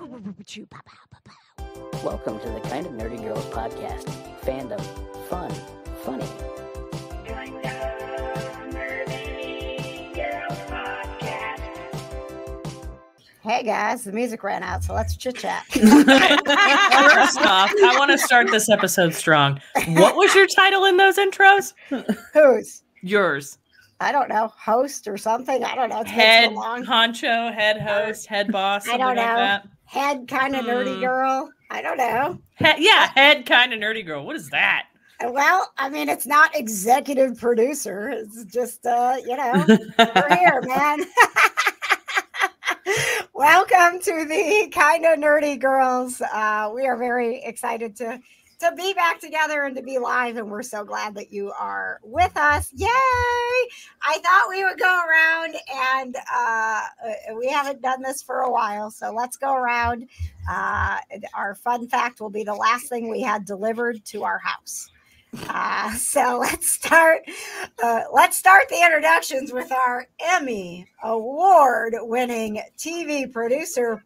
Welcome to the Kind of Nerdy Girls podcast. Fandom, fun, funny. Hey guys, the music ran out, so let's chit chat. First off, I want to start this episode strong. What was your title in those intros? Whose? Yours. I don't know, host or something. I don't know. It's been Head so long. honcho, head host, head boss. I don't know. Like that. Head kind of nerdy girl. I don't know. Head kind of nerdy girl. What is that? Well, I mean, it's not executive producer. It's just, we're here, man. Welcome to the Kind of Nerdy Girls. We are very excited to be back together and to be live, and we're so glad that you are with us. Yay! I thought we would go around, and we haven't done this for a while, so let's go around. Our fun fact will be the last thing we had delivered to our house. So let's start the introductions with our Emmy award-winning TV producer,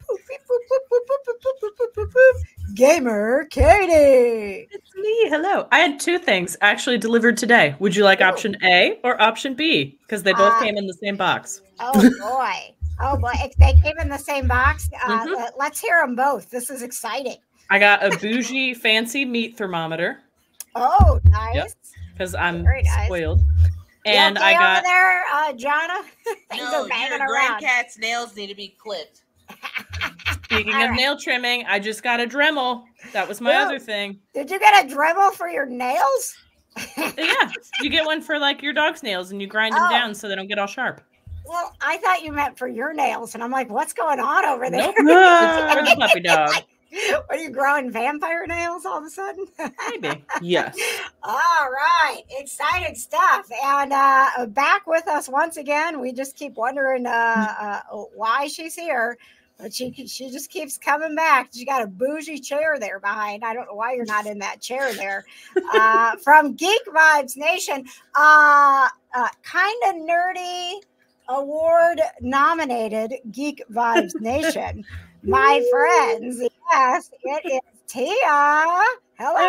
Gamer Katie. It's me. Hello. I had two things actually delivered today. Would you like option A or option B? Because they both came in the same box. Oh boy. If they came in the same box, let's hear them both. This is exciting. I got a bougie fancy meat thermometer. Oh, nice. Because I'm nice. Spoiled. And okay I got over there, Jonna. Things are banging your around. grandcat's nails need to be clipped. Speaking of nail trimming, I just got a Dremel. That was my other thing. Did you get a Dremel for your nails? Yeah, you get one for like your dog's nails, and you grind them down so they don't get all sharp. Well, I thought you meant for your nails, and I'm like, what's going on over there? Nope. It's for the puppy dog. Are you growing vampire nails all of a sudden? Maybe. Yes. All right. Exciting stuff. And back with us once again. We just keep wondering why she's here. But she just keeps coming back. She got a bougie chair there behind. I don't know why you're not in that chair there. From Geek Vibes Nation. Kind of nerdy award nominated Geek Vibes Nation. My friends, yes, it is Tia. Hello.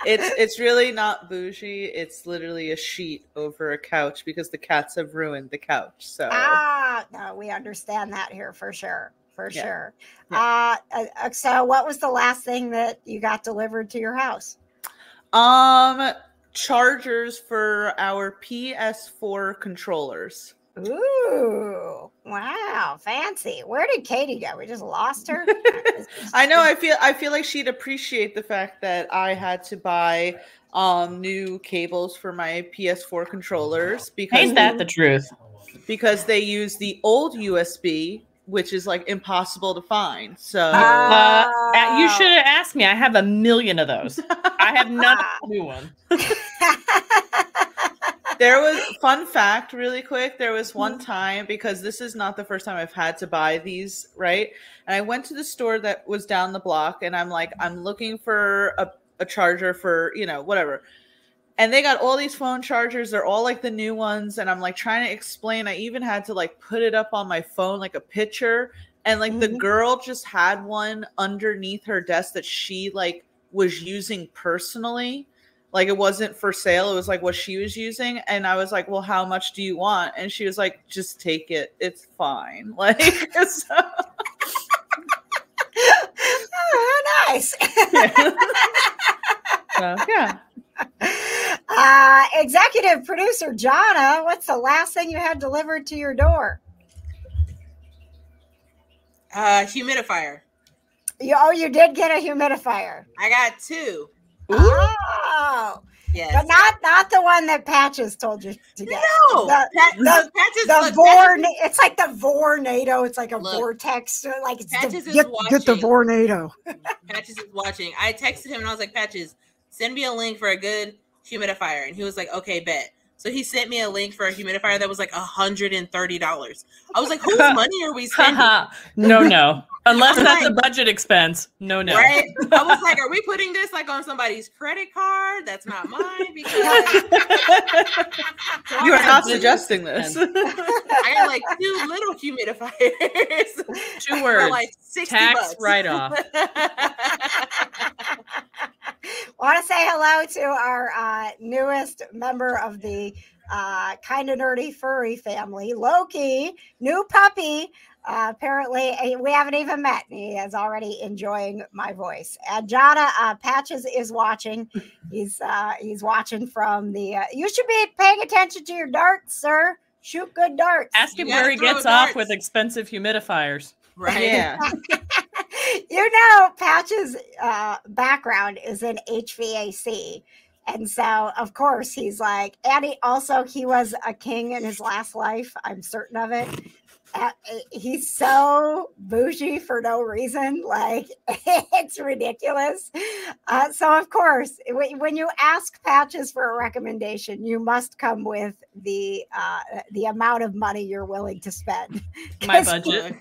It's really not bougie. It's literally a sheet over a couch because the cats have ruined the couch. So no, we understand that here for sure. Sure. Yeah. So what was the last thing that you got delivered to your house? Chargers for our PS4 controllers. Ooh, wow, fancy. Where did Katie go? We just lost her. I know. I feel like she'd appreciate the fact that I had to buy new cables for my PS4 controllers because Ain't that the truth? Because they use the old USB, which is like impossible to find. So you should have asked me. I have a million of those. I have not a new one. There was, fun fact really quick, there was one time, because this is not the first time I've had to buy these, right? And I went to the store that was down the block, and I'm like, I'm looking for a charger for, whatever. And they got all these phone chargers. They're all like the new ones. And I'm like trying to explain. I even had to like put it up on my phone, like a picture. And like the girl just had one underneath her desk that she like was using personally. Like it wasn't for sale. It was like what she was using. And I was like, well, how much do you want? And she was like, just take it. It's fine. Like, so. Oh, nice. Yeah. Executive producer Jonna, what's the last thing you had delivered to your door? Humidifier. You did get a humidifier. I got two. Oh, yes. But not the one that Patches told you to get. No, Patches. It's like the Vornado. It's like a vortex. Like it's Patches get the Vornado. Patches is watching. I texted him and I was like, Patches, send me a link for a good humidifier. And he was like, okay, bet. So he sent me a link for a humidifier that was like $130. I was like, whose money are we spending? No. Unless I'm that's a like- budget expense. No. Right? I was like, are we putting this like on somebody's credit card? That's not mine because You are not Budget suggesting this. I got like 2 little humidifiers 2 for words. like $60. Tax write-off. Want to say hello to our newest member of the kind of nerdy furry family, Loki, new puppy. Apparently, we haven't even met. He is already enjoying my voice. And Jana Patches is watching. He's watching from the. You should be paying attention to your darts, sir. Shoot good darts. Ask him You where gotta he throw gets off darts. with expensive humidifiers. Right? Yeah. You know, Patch's background is in HVAC. And so, of course, he's like, and he was a king in his last life. I'm certain of it. He's so bougie for no reason. Like, it's ridiculous. So, of course, when you ask Patches for a recommendation, you must come with the amount of money you're willing to spend. My 'Cause budget.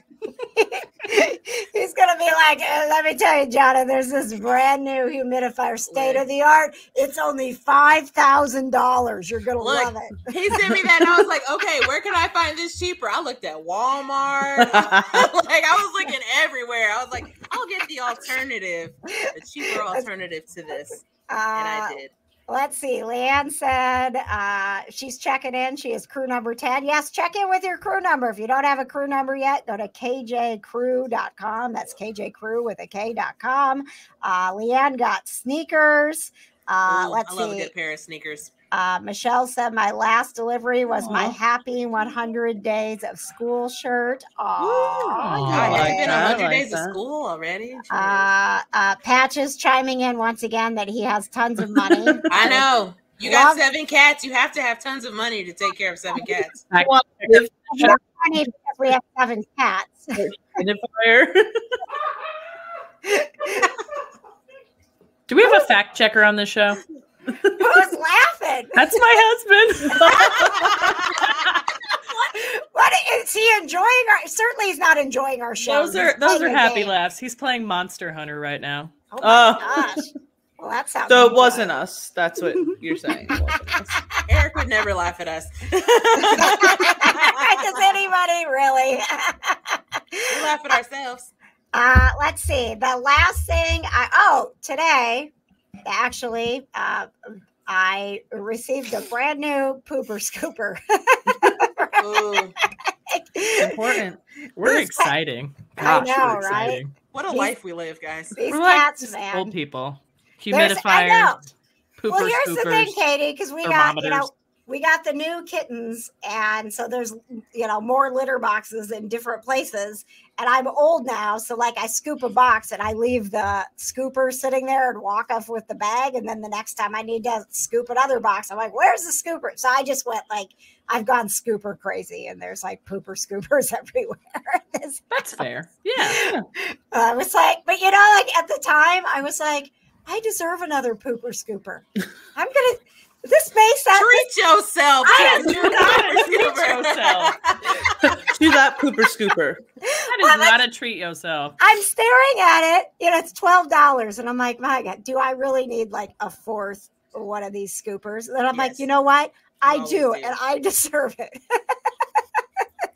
He's gonna be like, let me tell you, Jana, there's this brand new humidifier, state of the art. It's only $5,000. You're gonna Look, love it. He sent me that and I was like, okay, where can I find this cheaper? I looked at Walmart. Like I was looking everywhere. I was like, I'll get the alternative, the cheaper alternative to this. And I did. Let's see. Leanne said she's checking in. She is crew number 10. Yes, check in with your crew number. If you don't have a crew number yet, go to kjcrew.com. That's kjcrew with a k.com. Leanne got sneakers. Ooh, Let's I love see. a good pair of sneakers. Michelle said my last delivery was my Aw. happy 100 days of school shirt. Aw, Oh, I God, like has it been that. I 100 like days that. of school already? Jeez. Patches chiming in once again that he has tons of money. I know. You got Love- 7 cats. You have to have tons of money to take care of 7 cats. We have money because we have 7 cats. Humidifier. Do we have a fact checker on this show? Who's laughing? That's my husband. What is he enjoying? Certainly, he's not enjoying our show. those are He's playing a happy game. laughs. He's playing Monster Hunter right now. Oh my Oh. gosh! Well, that sounds. So it enjoyable. wasn't us. That's what you're saying. It wasn't us. Eric would never laugh at us. Does anybody really? We laugh at ourselves. Let's see. The last thing today, actually, I received a brand new pooper scooper. Ooh, Important. We're These exciting. I Gosh, know, we're right? exciting. what a These- life we live, guys. These We're like cats, just man. old people. There's- I know. Humidifiers, pooper Well, here's the thing, scoopers. Katie, because we got thermometers. we got the new kittens, and so there's more litter boxes in different places. And I'm old now, so like I scoop a box and I leave the scooper sitting there and walk off with the bag. And then the next time I need to scoop another box, I'm like, "Where's the scooper?" So I just went I've gone scooper crazy, and there's like pooper scoopers everywhere. That's fair. Yeah. I was like, but like at the time, I was like, I deserve another pooper scooper. I'm gonna. This may sound. Treat yourself. I to am a not treat yourself. To that pooper scooper. That is not a treat yourself. I'm staring at it. It's $12, and I'm like, my God, do I really need like a fourth one of these scoopers? And I'm like, Yes. you know what? I always do, do. and I deserve it.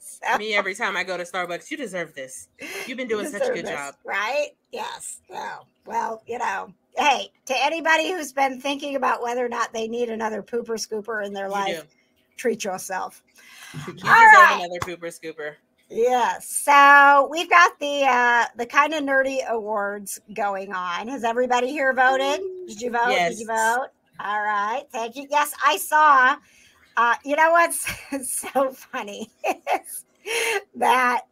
So, Me every time I go to Starbucks, you deserve this. You've been doing such a deserve good this, job. right? Yes. No. Well, hey, to anybody who's been thinking about whether or not they need another pooper scooper in their You life, do. treat yourself. You All deserve right. another pooper scooper. Yes. So we've got the kind of nerdy awards going on. Has everybody here voted? Did you vote? Yes. Did you vote? All right. Thank you. Yes, I saw. You know what's so funny is that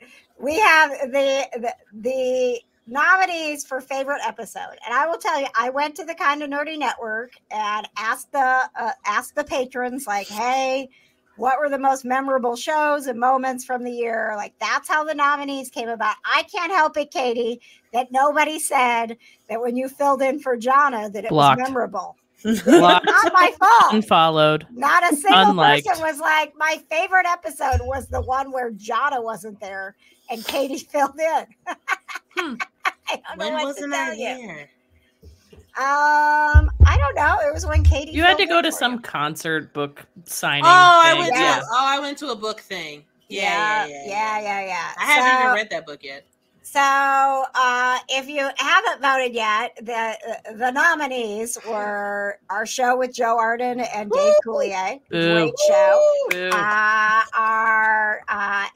we have the nominees for favorite episode, and I will tell you, I went to the Kind of Nerdy Network and asked the patrons, like, hey, what were the most memorable shows and moments from the year? Like, that's how the nominees came about. I can't help it, Katie, that nobody said that when you filled in for Jana that it Blocked. was memorable. Blocked. Not my fault. Unfollowed. Not a single Unliked. person was like, my favorite episode was the one where Jana wasn't there and Katie filled in. I don't know When what wasn't to I tell you. there? I don't know. It was when Katie. You had to filled go in to for some you. concert book signing. Oh, I thing. went Yeah. to I went to a book thing. Yeah. Yeah. I haven't even read that book yet. So, if you haven't voted yet, the nominees were our show with Joe Arden and Dave Coulier. Boo. Great show. Boo. Our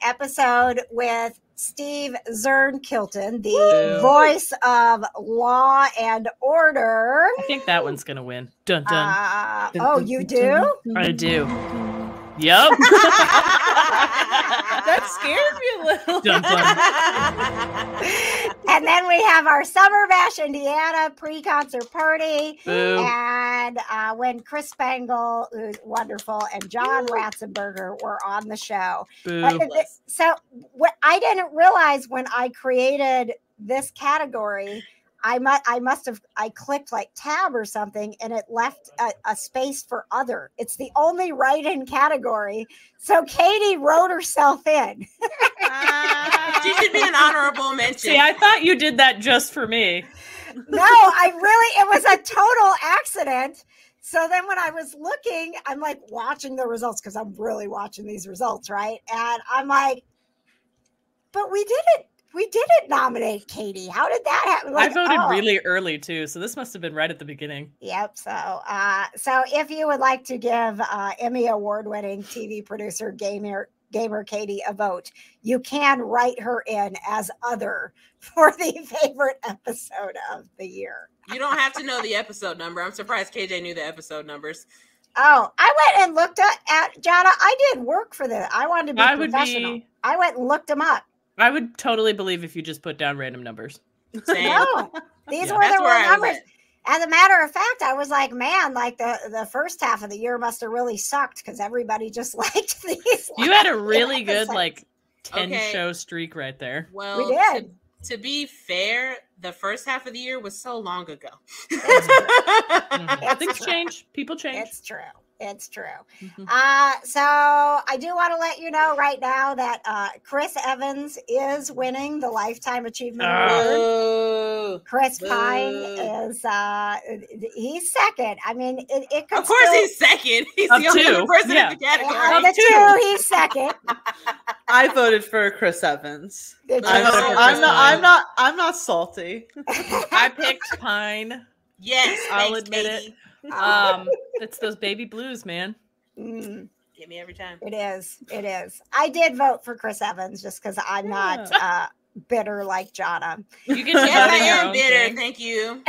episode with Steve Zern-Kilton, the Boo. voice of Law and Order. I think that one's gonna win. Dun dun. Oh, you do? I do. Yep. That scared me a little. Dun, dun. And then we have our Summer Bash Indiana pre-concert party. Boo. And when Chris Spangle, who's wonderful, and John Ratzenberger were on the show. Boo. So what I didn't realize when I created this category, I clicked like tab or something and it left a space for other. It's the only write-in category. So Katie wrote herself in. She should be an honorable mention. See, I thought you did that just for me. No, it was a total accident. So then when I was looking, I'm like watching the results because I'm really watching these results, right? And I'm like, but we didn't nominate Katie. How did that happen? I voted really early too, so this must have been right at the beginning. Yep. So if you would like to give Emmy award-winning TV producer gamer Katie a vote, you can write her in as other for the favorite episode of the year. You don't have to know the episode number. I'm surprised KJ knew the episode numbers. Oh, I went and looked at Jana. I did work for this. I wanted to be professional. I went and looked them up. I would totally believe if you just put down random numbers. Same. No, these Yeah. were That's the where real I was numbers. As a matter of fact, I was like, man, like the first half of the year must have really sucked because everybody just liked these. You had a last really good episodes. like 10 Okay. show streak right there. Well, We did. To be fair, the first half of the year was so long ago. Mhm. Things change. People change. It's true. It's true. Mhm. So I do want to let you know right now that Chris Evans is winning the Lifetime Achievement Award. Boo. Chris Boo. Pine is he's second. I mean, it could Of course, still, he's second. He's Up the only two. other person Yeah. in the category. out of the Two. two, he's second. I voted for Chris Evans. Did you? I voted for Chris I'm not salty. I picked Pine. Yes, I'll thanks, admit baby. It's those baby blues, man. Mm, Get me every time. it is. It is. I did vote for Chris Evans just because I'm not bitter like Jana. You get to Yes, vote I in your am own bitter. thing. Thank you.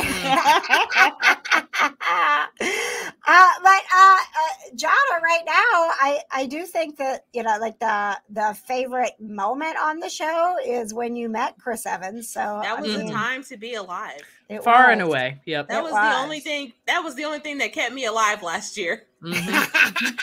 But Jana, right now, I do think that like the favorite moment on the show is when you met Chris Evans. So That was I the mean, time to be alive. it Far and was. away. Yep. That It was was. the only thing. That was the only thing that kept me alive last year. Mhm.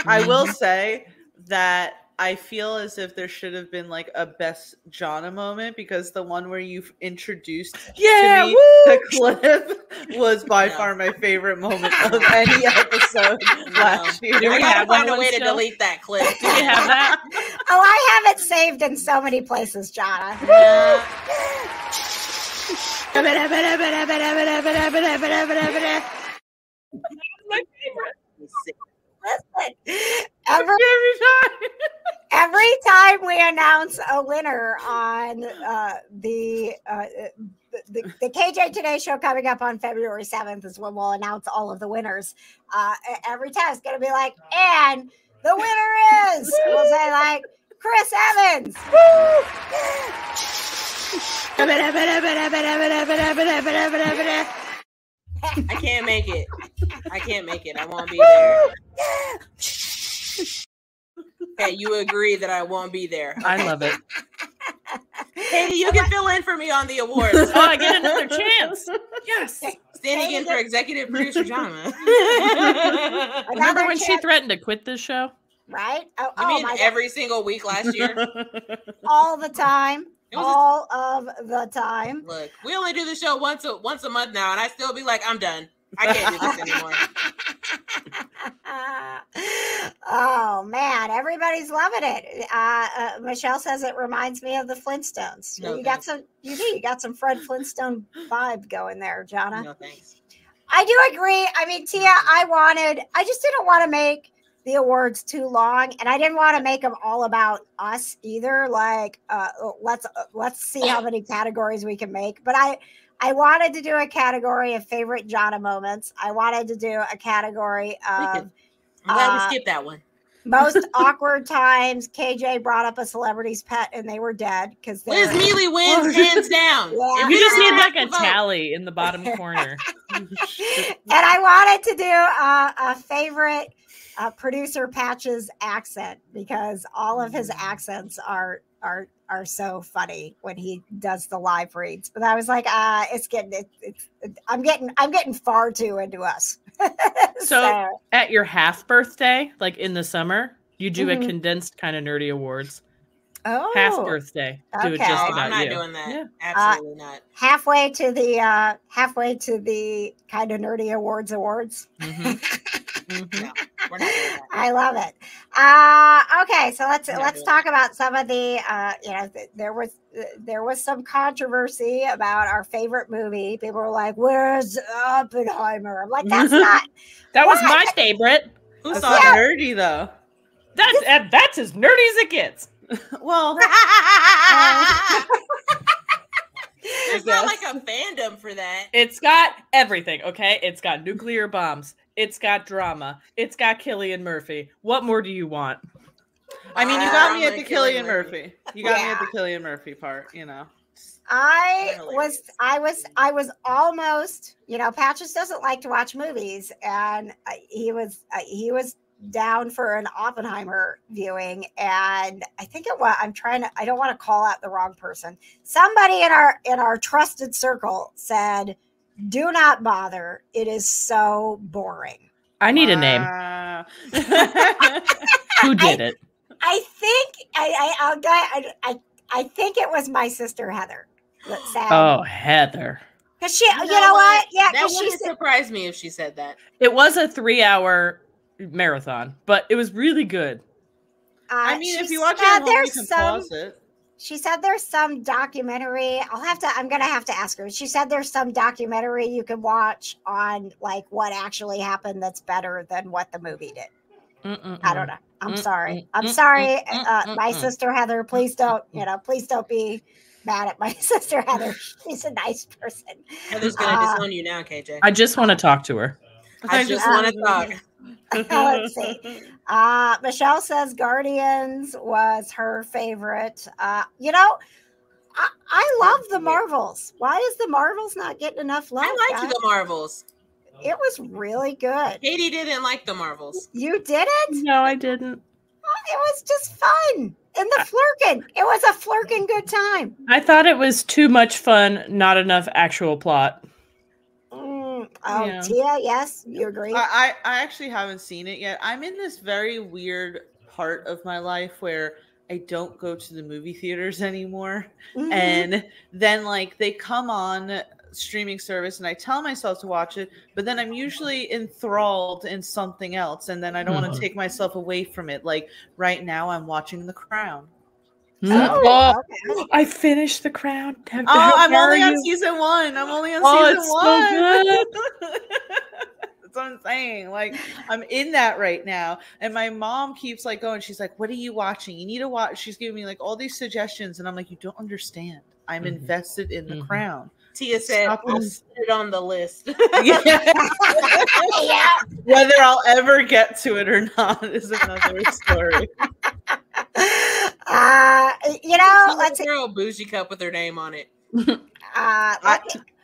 I will say that I feel as if there should have been like a best Jana moment because the one where you introduced Yeah, to me woo! the clip was by No. far my favorite moment of any episode last year. Do I we gotta have find that a way one to still? delete that clip. Do we have that? Oh, I have it saved in so many places, Jana. Yeah. My favorite. Listen, Every time. every time we announce a winner on the KJ Today show coming up on February 7th is when we'll announce all of the winners. Every time it's going to be like, and the winner is, we'll say like, Chris Evans. I can't make it. I can't make it. I won't be there. Okay, you agree that I won't be there. I love it. Katie, you can fill in for me on the awards. Oh, I get another chance. Yes. Standing in for executive producer Jana. Remember when she chance, threatened to quit this show? right? Oh, You mean my God. every single week last year? All the time. It was All of the time. Look, we only do the show once a month now, and I still be like, I'm done. I can't do this anymore. Oh man, everybody's loving it. Michelle says it reminds me of the Flintstones. No, you got thanks. you got some Fred Flintstone vibe going there, Jonna. No thanks. I do agree. I mean, Tia, I just didn't want to make the awards too long, and I didn't want to make them all about us either. Like, let's see how many categories we can make. But I wanted to do a category of favorite Jonna moments. I wanted to do a category of I'm glad we skipped that one. most awkward times. KJ brought up a celebrity's pet, and they were dead because Liz Mealy wins hands down. Yeah. You just need like Yeah. a tally in the bottom corner. And I wanted to do a favorite producer Patch's accent because all of his accents are so funny when he does the live reads. But I was like, I'm getting far too into us. So at your half birthday, like in the summer, you do Mhm. a condensed kind of nerdy awards. oh, Half birthday. Do it okay. just Oh, about I'm not you. doing that. Yeah. Absolutely not. halfway to the kind of nerdy awards. Mhm. No, we're not doing that. I love it. Okay, so let's doing talk about some of the. There was some controversy about our favorite movie. People were like, "Where's Oppenheimer?" I'm like, "That's not." That was What? my favorite. Who That's saw not that? nerdy though. That's as nerdy as it gets. Well, There's not like a fandom for that. It's got everything, okay? It's got nuclear bombs. It's got drama. It's got Cillian Murphy. What more do you want? I mean, you got me I'm at the a Cillian Cillian Murphy. You got me at Yeah. the Cillian Murphy part, you know. I Hilarious. was almost, Patches doesn't like to watch movies, and he was down for an Oppenheimer viewing, and I think it was. I don't want to call out the wrong person. Somebody in our trusted circle said, "Do not bother. It is so boring." I need a name. Wow. Who did it? I think I think it was my sister Heather that said, Oh, Heather. because she, you know what? Yeah, That because she wouldn't said, surprise me if she said that. It was a 3-hour marathon, but it was really good. I mean, she if you watch it said at home, you there's can some. pause it. She said there's some documentary. I'm gonna have to ask her. She said there's some documentary you can watch on like what actually happened that's better than what the movie did. I don't know. I'm sorry. My sister Heather. Please don't be mad at my sister Heather. She's a nice person. Heather's gonna disown you now, KJ. I just want to talk to her. I just want to talk. Let's see. Michelle says Guardians was her favorite. I love the Marvels. Why is the Marvels not getting enough love? I liked guys? the Marvels. It was really good. Katie didn't like the Marvels. You did it? No, I didn't. It was just fun. And the flirking. It was a flirking good time. I thought it was too much fun, not enough actual plot. Oh, Yeah. Tia, yes, you agree? I actually haven't seen it yet. I'm in this very weird part of my life where I don't go to the movie theaters anymore. Mhm. And then like they come on streaming service and I tell myself to watch it, but then I'm usually enthralled in something else and then I don't want to take myself away from it. Like right now I'm watching The Crown. Oh, okay. I finished The Crown. Oh, I'm only on season 1. I'm only on season it's 1. so good. That's what I'm saying. Like I'm in that right now. And my mom keeps like going, she's like, what are you watching? You need to watch. She's giving me like all these suggestions. And I'm like, you don't understand. I'm Mhm. invested in The Mhm. Crown. Tia said, Stop "I'll this. put it on the list." Yeah. Whether I'll ever get to it or not is another story. Let's see. Girl, bougie cup with her name on it.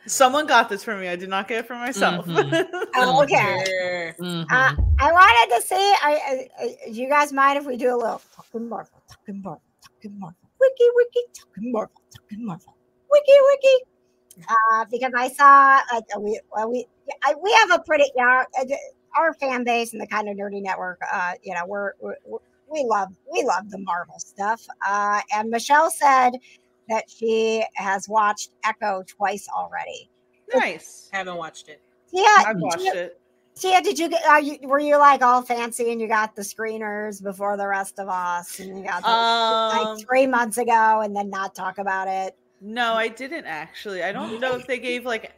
Someone got this for me. I did not get it for myself. Oh, okay. Sure. Mhm. I wanted to see. You guys mind if we do a little talking Marvel, wiki, talking Marvel, wiki. Because I saw we have a pretty our fan base and the Kind of Nerdy Network. We love the Marvel stuff. And Michelle said that she has watched Echo twice already. Nice. Haven't watched it. Yeah, I've watched it. Tia, did you get? Were you like all fancy and you got the screeners before the rest of us, and you got like 3 months ago, and then not talk about it? No, I didn't actually. I don't know if they gave like.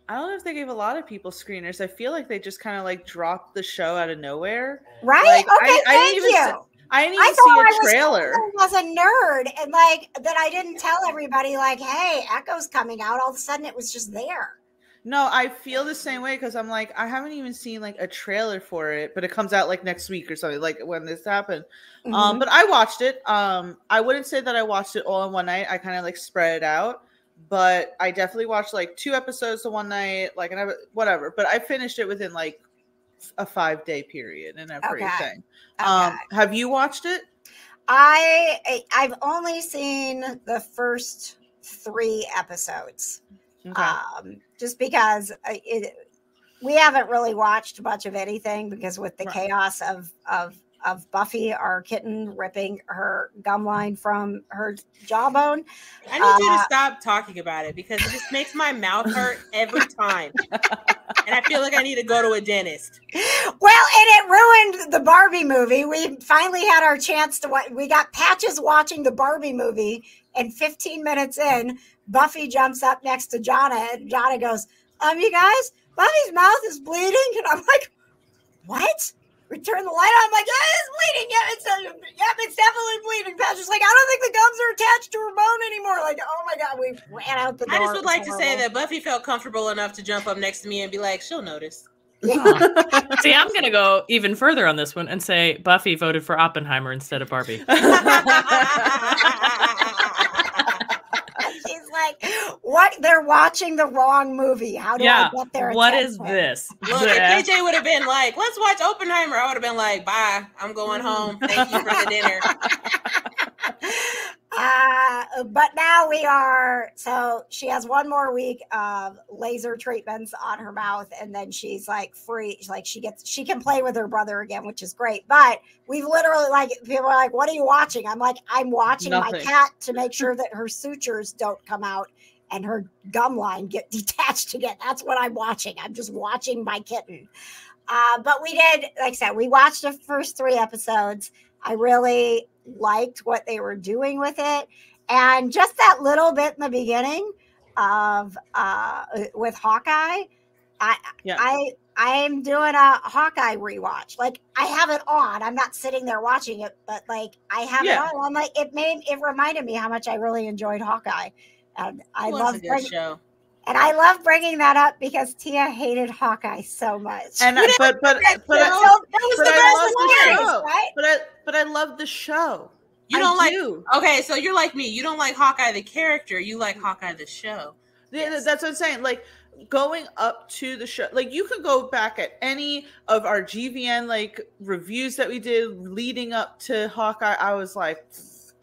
I don't know if they gave a lot of people screeners. I feel like they just kind of like dropped the show out of nowhere. Right? Like, okay, thank you. I didn't even see a trailer. I was a nerd, and like that I didn't tell everybody like, hey, Echo's coming out. All of a sudden it was just there. No, I feel the same way because I'm like, I haven't even seen like a trailer for it, but it comes out like next week or something, like when this happened. Mhm. But I watched it. I wouldn't say that I watched it all in one night. I kind of like spread it out, but I definitely watched like 2 episodes in one night, like whatever. But I finished it within like a 5-day period and everything. Okay. Have you watched it? I've only seen the first 3 episodes. Okay. Just because we haven't really watched much of anything because with the chaos of Buffy, our kitten, ripping her gum line from her jawbone. I need you to stop talking about it because it just makes my mouth hurt every time. And I feel like I need to go to a dentist. Well, and it ruined the Barbie movie. We finally had our chance to watch. We got Patches watching the Barbie movie, and 15 minutes in, Buffy jumps up next to Jonna, and Jonna goes, you guys, Buffy's mouth is bleeding. And I'm like, what? We turn the light on. I'm like, yeah, it's bleeding. Yeah, it's definitely bleeding. Patches like, I don't think the gums are attached to her bone anymore. Like, oh my God, we ran out the door. I just would like to say that Buffy felt comfortable enough to jump up next to me and be like, she'll notice. Yeah. See, I'm going to go even further on this one and say Buffy voted for Oppenheimer instead of Barbie. She's like, what? They're watching the wrong movie. How do I get there? What is this? Look, if KJ would have been like, let's watch Oppenheimer, I would have been like, bye, I'm going home. Thank you for the dinner. But now we are, so she has 1 more week of laser treatments on her mouth, and then she's like free. She's like, she can play with her brother again, which is great. But we've literally, like, people are like, what are you watching? I'm like, I'm watching my cat to make sure that her sutures don't come out and her gum line get detached again. That's what I'm watching. I'm just watching my kitten. But we did, like I said, we watched the first 3 episodes. I really liked what they were doing with it. And just that little bit in the beginning of with Hawkeye, I'm doing a Hawkeye rewatch. Like, I have it on. I'm not sitting there watching it, but like I have it on. I'm like, it reminded me how much I really enjoyed Hawkeye. And I love the show. And I love bringing that up because Tia hated Hawkeye so much. And but I love the show. You don't okay, so you're like me. You don't like Hawkeye the character. You like Hawkeye the show. Yeah, that's what I'm saying. Like, going up to the show, like, you can go back at any of our GVN like reviews that we did leading up to Hawkeye. I was like,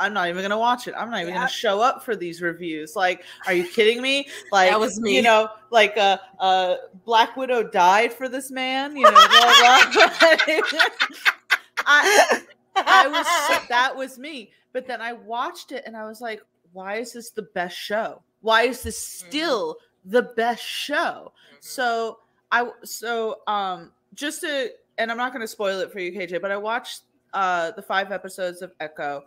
I'm not even gonna watch it. I'm not even gonna show up for these reviews. Like, are you kidding me? Like, that was me. You know, like Black Widow died for this man. You know, blah, blah. That was me. But then I watched it and I was like, why is this the best show? Why is this still the best show? So just to, and I'm not going to spoil it for you, KJ, but I watched the 5 episodes of Echo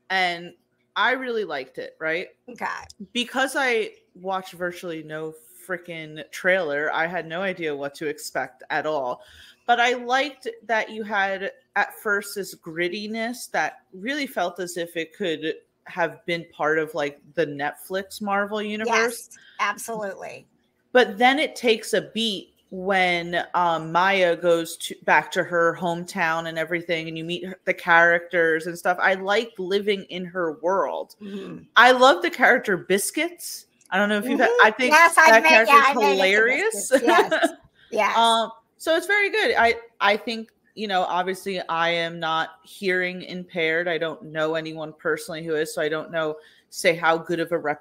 and I really liked it, right? Okay. Because I watched virtually no freaking trailer, I had no idea what to expect at all. But I liked that you had at first this grittiness that really felt as if it could have been part of like the Netflix Marvel universe. Yes, absolutely. But then it takes a beat when Maya goes back to her hometown and everything, and you meet the characters and stuff. I liked living in her world. Mm-hmm. I love the character Biscuits. I don't know if you've had, I think that character is hilarious. Yes. Yes. So it's very good. I think, you know, obviously I am not hearing impaired. I don't know anyone personally who is, so I don't say how good of a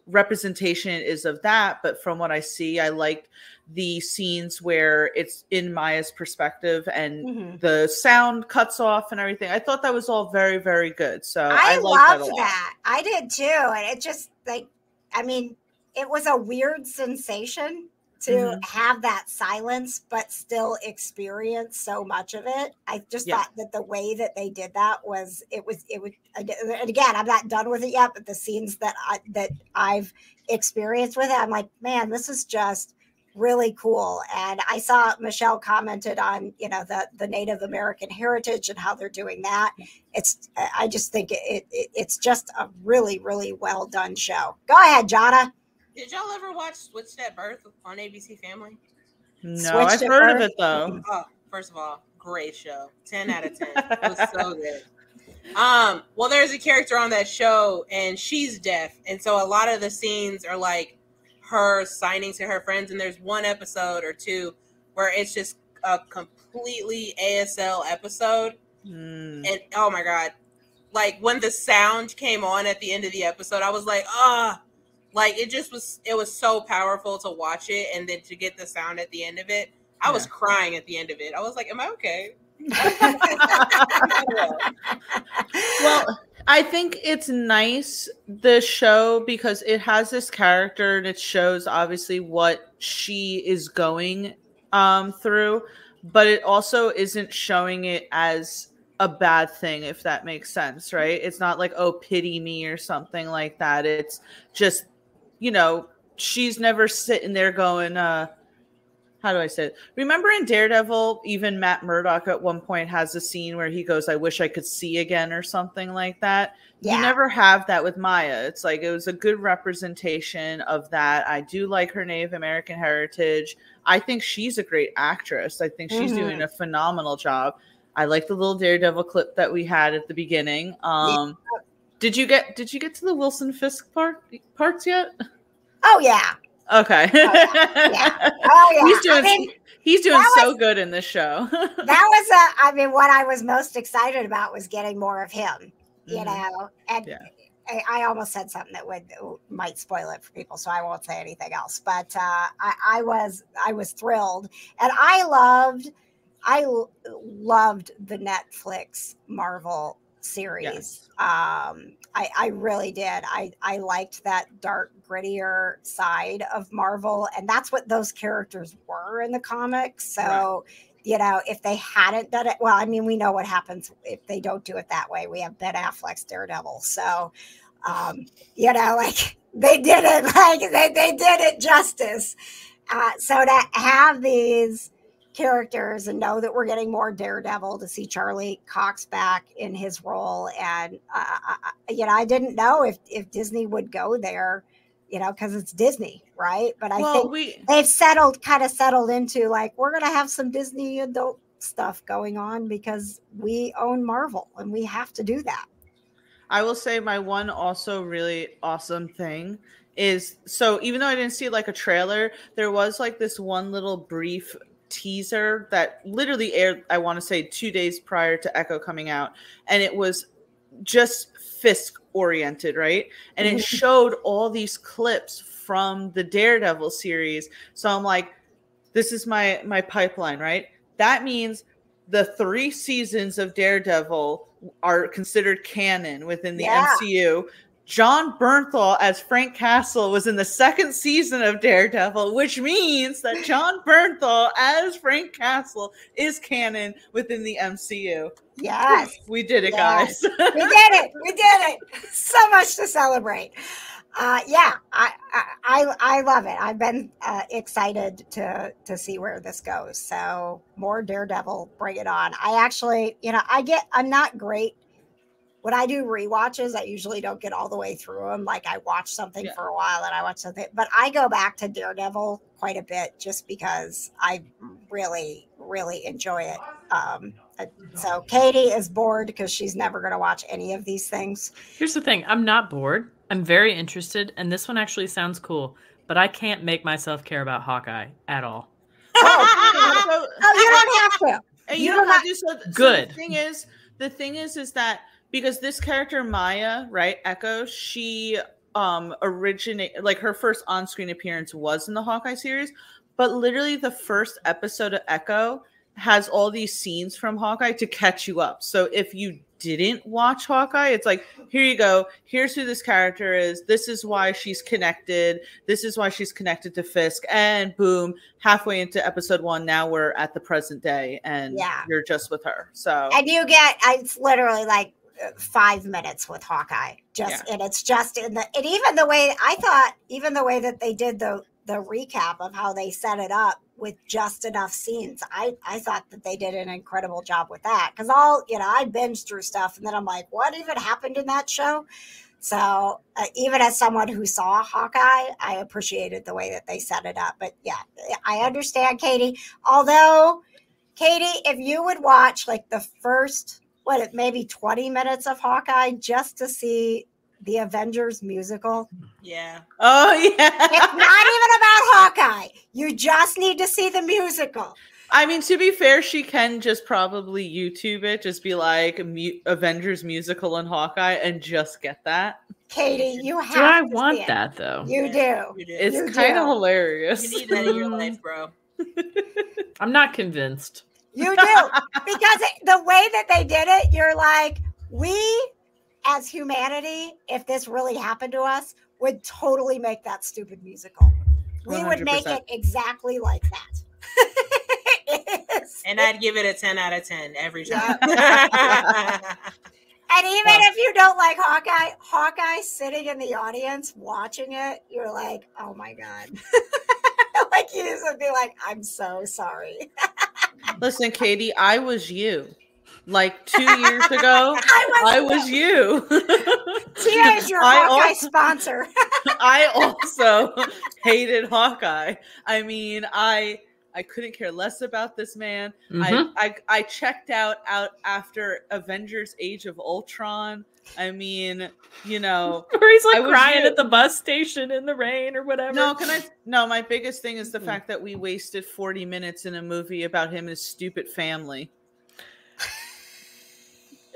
representation it is of that. But from what I see, I liked the scenes where it's in Maya's perspective and the sound cuts off and everything. I thought that was all very, very good. So I loved that. I did too. And it just, like, I mean, it was a weird sensation to have that silence but still experience so much of it. I just thought that the way that they did that was it was and again, I'm not done with it yet, but the scenes that I've experienced with it, I'm like, man, this is just really cool. And I saw Michelle commented on, the Native American heritage and how they're doing that. I just think it's just a really, really well done show. Go ahead, Jonna. Did y'all ever watch Switched at Birth on ABC Family? No, I've heard of it though. Oh, first of all, great show. 10 out of 10. It was so good. Well, there's a character on that show and she's deaf. And so a lot of the scenes are like her signing to her friends, and there's one episode or two where it's just a completely ASL episode. And oh my god, like when the sound came on at the end of the episode, I was like, like it was so powerful to watch it, and then to get the sound at the end of it, I was crying at the end of it. I was like, am I okay? Well, I think it's nice, the show, because it has this character and it shows obviously what she is going through, but it also isn't showing it as a bad thing, if that makes sense, right? It's not like, oh, pity me or something like that. It's just, she's never sitting there going, how do I say it? Remember in Daredevil, even Matt Murdock at one point has a scene where he goes, I wish I could see again or something like that. Yeah. You never have that with Maya. It's like, it was a good representation of that. I do like her Native American heritage. I think she's a great actress. I think she's doing a phenomenal job. I like the little Daredevil clip that we had at the beginning. Did you get to the Wilson Fisk parts yet? Oh yeah. Okay. Yeah. He's doing so good in this show. That was what I was most excited about was getting more of him, and I almost said something that might spoil it for people, so I won't say anything else. But I was thrilled, and I loved the Netflix Marvel series. Yes. I really did. I liked that dark, grittier side of Marvel, and that's what those characters were in the comics. So, if they hadn't done it, well, I mean, we know what happens if they don't do it that way. We have Ben Affleck's Daredevil, so like they did it, like they did it justice. So to have these characters and know that we're getting more Daredevil, to see Charlie Cox back in his role, and I didn't know if Disney would go there, because it's Disney, right? But I think they've kind of settled into like, we're gonna have some Disney adult stuff going on because we own Marvel and we have to do that. I will say my one also really awesome thing is, so even though I didn't see like a trailer, there was like this one little brief teaser that literally aired, I want to say 2 days prior to Echo coming out, and it was just Fisk oriented, right? And it showed all these clips from the Daredevil series. So I'm like, this is my pipeline, right? That means the 3 seasons of Daredevil are considered canon within the MCU. John Bernthal as Frank Castle was in the 2nd season of Daredevil, which means that John Bernthal as Frank Castle is canon within the MCU. Yes. We did it, guys. We did it. So much to celebrate. I love it. I've been excited to see where this goes. So more Daredevil, bring it on. I actually, I'm not great. When I do rewatches, I usually don't get all the way through them. Like I watch something for a while and I watch something, but I go back to Daredevil quite a bit just because I really, really enjoy it. So Katie is bored because she's never going to watch any of these things. Here's the thing. I'm not bored. I'm very interested. And this one actually sounds cool, but I can't make myself care about Hawkeye at all. You don't have to. You don't have to. So good. The thing is that because this character Maya, right, Echo, she originated, like her first on-screen appearance was in the Hawkeye series, but literally the first episode of Echo has all these scenes from Hawkeye to catch you up. So if you didn't watch Hawkeye. It's like, here you go. Here's who this character is. This is why she's connected. This is why she's connected to Fisk. And boom, halfway into episode 1, now we're at the present day, and you're just with her. So, and you get, it's literally like 5 minutes with Hawkeye. And it's just and even the way I thought, even the way that they did the recap of how they set it up with just enough scenes, I thought that they did an incredible job with that, because I binge through stuff and then I'm like, what even happened in that show? So even as someone who saw Hawkeye, I appreciated the way that they set it up. But yeah, I understand, Katie. Although, Katie, if you would watch like the first maybe 20 minutes of Hawkeye just to see the Avengers musical. Yeah. Oh, yeah. It's not even about Hawkeye. You just need to see the musical. I mean, to be fair, she can just probably YouTube it, just be like Avengers musical and Hawkeye, and just get that. Katie, you have Do I to want see it. that, though? You do. It's kind of hilarious. You need that in your life, bro. I'm not convinced. You do. Because the way that they did it, you're like, we, as humanity, if this really happened to us, would totally make that stupid musical. We 100%. would make it exactly like that. And I'd give it a 10 out of 10 every time. And even if you don't like Hawkeye sitting in the audience watching it, you're like, oh my God. Like you just would be like, I'm so sorry. Listen, Katie, I was you. Like 2 years ago, I was you. Tia is your Hawkeye sponsor. I also hated Hawkeye. I mean, I couldn't care less about this man. Mm-hmm. I checked out after Avengers Age of Ultron. I mean, you know, or he's like crying at the bus station in the rain or whatever. No, my biggest thing is the fact that we wasted 40 minutes in a movie about him and his stupid family.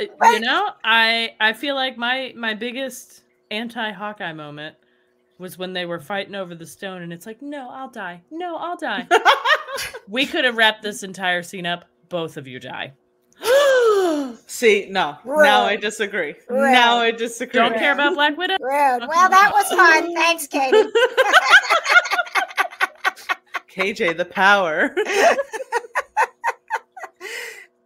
You know, I feel like my biggest anti-Hawkeye moment was when they were fighting over the stone, and it's like, no, I'll die. No, I'll die. We could have wrapped this entire scene up. Both of you die. See, no. Rude. Now I disagree. Rude. Now I disagree. Don't care about Black Widow? Rude. Well, that was fun. Thanks, Katie. KJ, the power.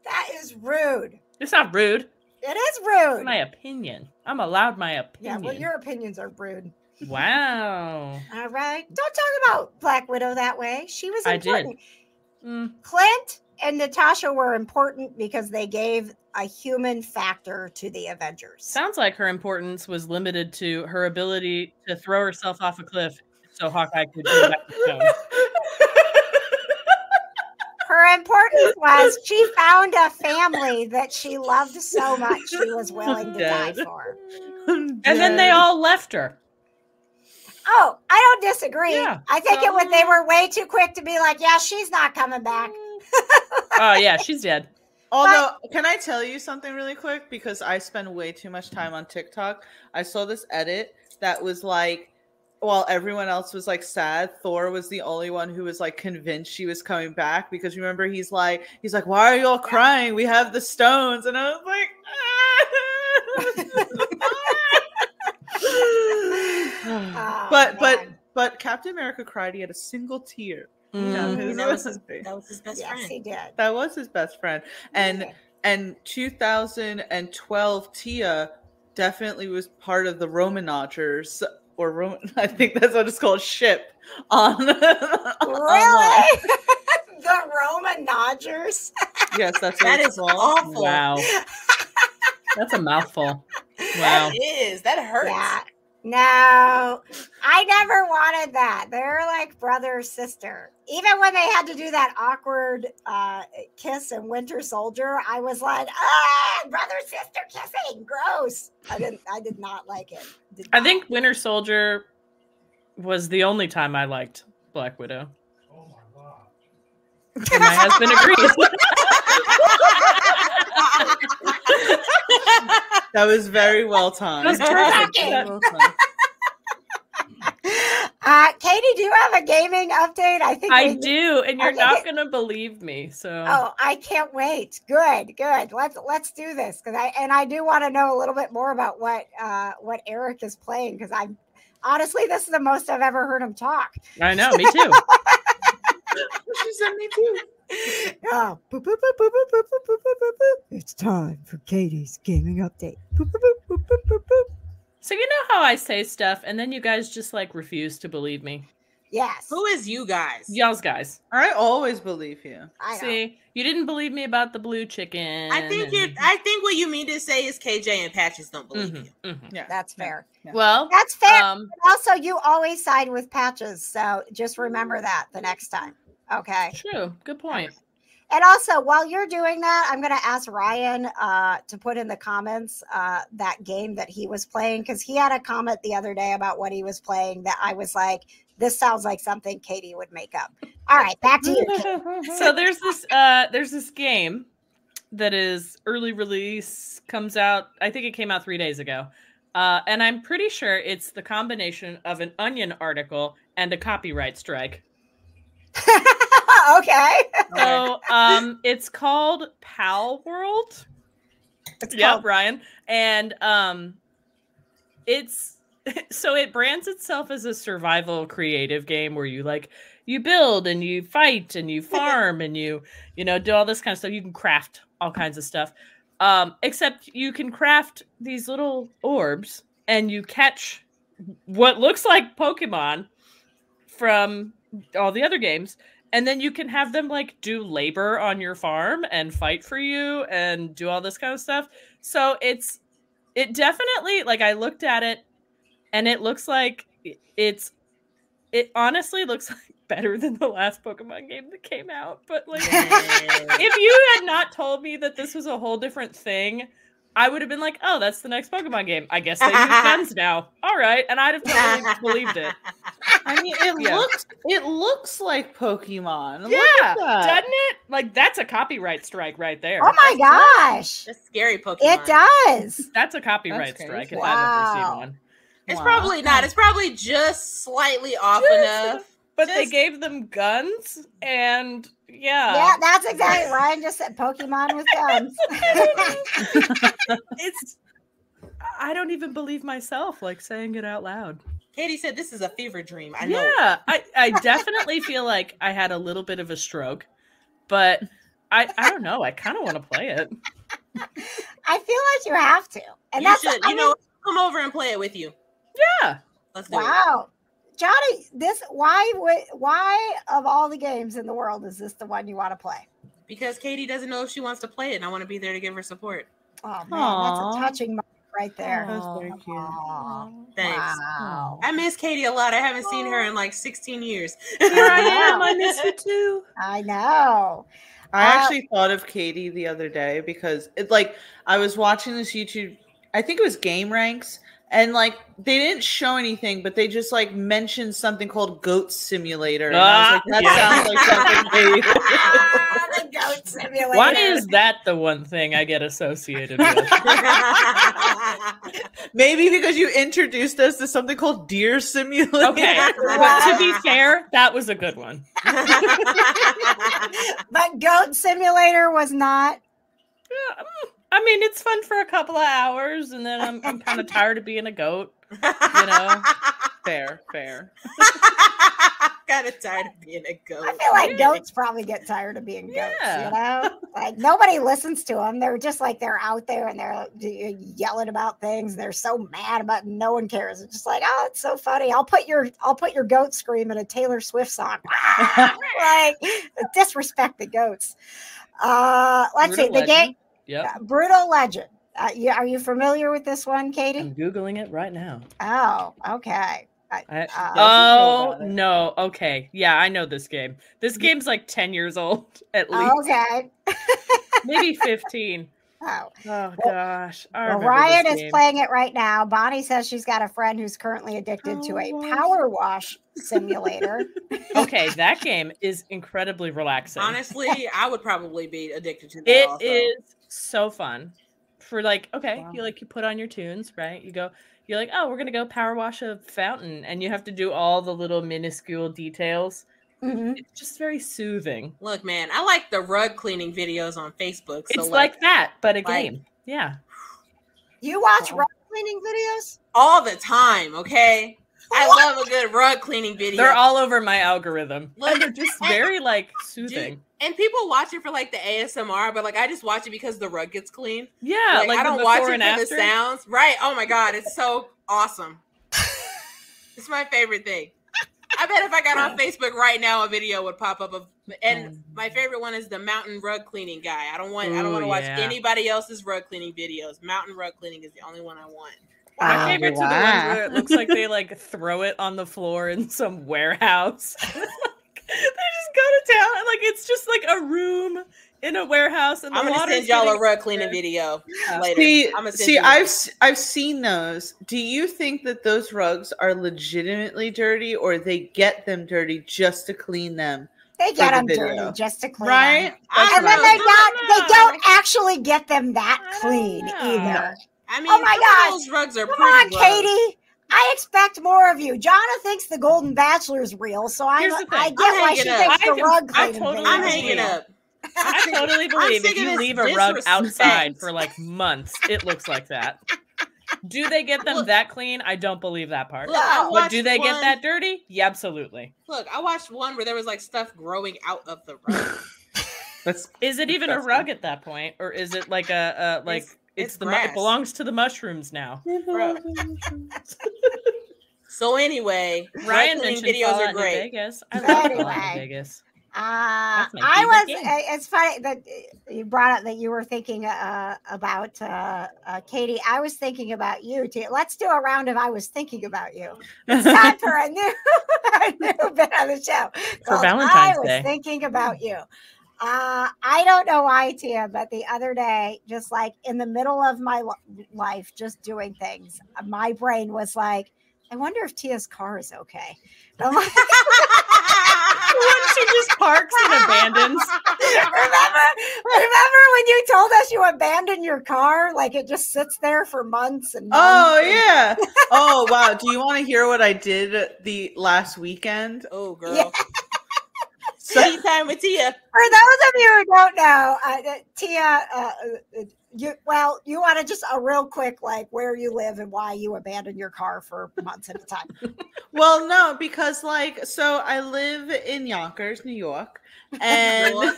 That is rude. It's not rude. It is rude. It's my opinion. I'm allowed my opinion. Yeah, well, your opinions are rude. Wow. All right. Don't talk about Black Widow that way. She was important. I did. Clint and Natasha were important because they gave a human factor to the Avengers. Sounds like her importance was limited to her ability to throw herself off a cliff so Hawkeye could go back to stone. Her importance was she found a family that she loved so much she was willing to die for. And then they all left her. Oh, I don't disagree. Yeah. I think they were way too quick to be like, yeah, she's not coming back. Oh, yeah, she's dead. Although, can I tell you something really quick? Because I spend way too much time on TikTok. I saw this edit that was like, while everyone else was like sad, Thor was the only one who was like convinced she was coming back, because remember he's like, why are you all crying? We have the stones. And I was like, but Captain America cried. He had a single tear. That was his best friend. Yes, he did. That was his best friend. And 2012 Tia definitely was part of the Romanogers. I think that's what it's called, ship on. Really? The Romanogers? Yes, that's what that it's is called. awful. Wow. That's a mouthful. Wow. That is. That hurts. Yeah. No, I never wanted that. They're like brother, sister. Even when they had to do that awkward kiss in Winter Soldier, I was like, brother, sister kissing. Gross. I did not like it. I think Winter Soldier was the only time I liked Black Widow. Oh my God. And my husband agrees. That was very well timed. That's perfect. Katie, Katie, do you have a gaming update? I think I do, and you're Okay. not gonna believe me. So Oh, I can't wait. Good. Let's do this because I do want to know a little bit more about what Eric is playing because I'm honestly this is the most I've ever heard him talk. I know, me too. She said me too. Oh, boop, boop, boop, boop, boop, boop, boop, boop, boop, boop. It's time for Katie's gaming update. Boop, boop, boop, boop, boop, boop, boop. So you know how I say stuff, and then you guys just like refuse to believe me. Yes. Who is you guys? Y'all's guys. I always believe you. I know. See, you didn't believe me about the blue chicken. I think what you mean to say is KJ and Patches don't believe you. Yeah, That's fair. Yeah. Well, That's fair. um, Also, you always side with Patches, so just remember that the next time. Okay. true. Good point. And also, while you're doing that, I'm going to ask Ryan to put in the comments that game that he was playing because he had a comment the other day about what he was playing that I was like, this sounds like something Katie would make up. All right, back to you. Katie. So there's this game that is early release, comes out. I think it came out 3 days ago, and I'm pretty sure it's the combination of an Onion article and a copyright strike. Okay. So it's called Pal World. It's Yeah, called- Brian. And it's so it brands itself as a survival creative game where you build and you fight and you farm and you do all this kind of stuff. You can craft all kinds of stuff. Except you can craft these little orbs and you catch what looks like Pokemon from all the other games. And then you can have them like do labor on your farm and fight for you and do all this kind of stuff. So it definitely, like, I looked at it and it looks like it honestly looks like better than the last Pokemon game that came out. But like, if you had not told me that this was a whole different thing, I would have been like, oh, that's the next Pokemon game. I guess they use guns now. All right. And I'd have totally believed it. I mean, it looks like Pokemon. Look Yeah, at that. doesn't it? Like, that's a copyright strike right there. Oh my gosh. That's scary Pokemon. It does. That's a copyright That's strike crazy. if I've ever Wow. seen one. It's Wow. probably not. It's probably just slightly off Just enough. But they Just- gave them guns, and Yeah, that's exactly. Ryan just said Pokemon with guns. it's. I don't even believe myself, like, saying it out loud. Katie said this is a fever dream. I know. Yeah, I definitely feel like I had a little bit of a stroke, but I don't know. I kind of want to play it. I feel like you have to, and You that's should. I You mean, know, come over and play it with you. Yeah. Let's do it. wow, Johnny. Why of all the games in the world is this the one you want to play? Because Katie doesn't know if she wants to play it, and I want to be there to give her support. Oh man, Aw. that's a touching moment right there. That's very cute. Aw, Thanks. wow. I miss Katie a lot. I haven't seen her in like 16 years. Here I am. I miss you too. I know. I actually thought of Katie the other day because I was watching this YouTube, I think it was Game Ranks, and like they didn't show anything, but they just like mentioned something called Goat Simulator. And I was like, that sounds like something Katie. The goat simulator. Why is that the one thing I get associated with? Maybe because you introduced us to something called Deer Simulator. Okay, but to be fair, that was a good one. But Goat Simulator was not. Yeah, I mean, it's fun for a couple of hours, and then I'm kind of tired of being a goat. You know? Fair. Kind of tired of being a goat. I feel like goats probably get tired of being goats, Yeah. you know? Like nobody listens to them. They're just like they're out there and they're yelling about things. They're so mad about it, no one cares. It's just like, oh, it's so funny. I'll put your goat scream in a Taylor Swift song. Like disrespect the goats. Let's see. Brutal The game Legend. Yep. Brutal Legend. Are you familiar with this one, Katie? I'm Googling it right now. Oh, okay. Oh, no. Okay. Yeah, I know this game. This game's like 10 years old, at least. Okay. Maybe 15. Oh. Oh, gosh. I Well, remember Ryan this is game. playing it right now. Bonnie says she's got a friend who's currently addicted to a power wash simulator. Okay, that game is incredibly relaxing. Honestly, I would probably be addicted to that. It is so fun. For like, okay, Wow. you put on your tunes, right? You go, you're like, oh, we're gonna go power wash a fountain, and you have to do all the little minuscule details. Mhm. It's just very soothing. Look, man, I like the rug cleaning videos on Facebook. So It's like that, but a like- game. Yeah. You watch Wow. rug cleaning videos? all the time, okay? I love a good rug cleaning video. They're all over my algorithm. Look, And they're just very like soothing. and people watch it for like the ASMR, but like I just watch it because the rug gets clean. Yeah, Like, I the don't watch before it and for after. the sounds. Right. Oh my God. It's so awesome. It's my favorite thing. I bet if I got on Facebook right now, a video would pop up of, and my favorite one is the mountain rug cleaning guy. I don't want to watch yeah. anybody else's rug cleaning videos. Mountain rug cleaning is the only one I want. My Oh, favorites are the ones where it looks like they like throw it on the floor in some warehouse. They just go to town and like it's just like a room in a warehouse and the I'm gonna water's send y'all a getting- rug cleaning video later. See, I'm gonna send see, you I've seen those. Do you think that those rugs are legitimately dirty, or they get them dirty just to clean them? They get the them video. dirty just to clean Right? them. I And then know. they don't actually get them that I don't clean know. either. I mean, Oh my some gosh. of those rugs are Come pretty on, gross. Katie. I expect more of you. Jonna thinks the Golden Bachelor is real, so I Here's the thing. get I'm why hanging she up. thinks the I rug cleaning totally video I'm is hanging real. up. I totally believe sick if of you this leave a rug disrespect. outside for like months, it looks like that. Do they get them Look- that clean? I don't believe that part. Look, I But do watched they get one- that dirty? Yeah, absolutely. Look, I watched one where there was like stuff growing out of the rug. That's Is it even a Disgusting. rug at that point, or is it like a like It's it grass. belongs to the mushrooms now? So anyway, Ryan rug cleaning mentioned videos Fallout are New great. Vegas. I love Fallout Anyway. New Vegas. I my was. favorite game. It's funny that you brought up that you were thinking about Katie. I was thinking about you too. Let's do a round of I was thinking about you. It's time for a new, a new bit on the show. called Valentine's I was Day. thinking about you. I don't know why, Tia, but the other day, just like in the middle of my life, just doing things, my brain was like, I wonder if Tia's car is okay. And I'm like, When she just parks and abandons. remember when you told us you abandoned your car? Like it just sits there for months and months. Oh yeah. Oh wow. Do you want to hear what I did the last weekend? Oh, girl. Yeah. So Tea time with Tia. For those of you who don't know, Tia, you want to just a real quick like where you live and why you abandoned your car for months at a time. well, no, because like so I live in Yonkers, New York, and What?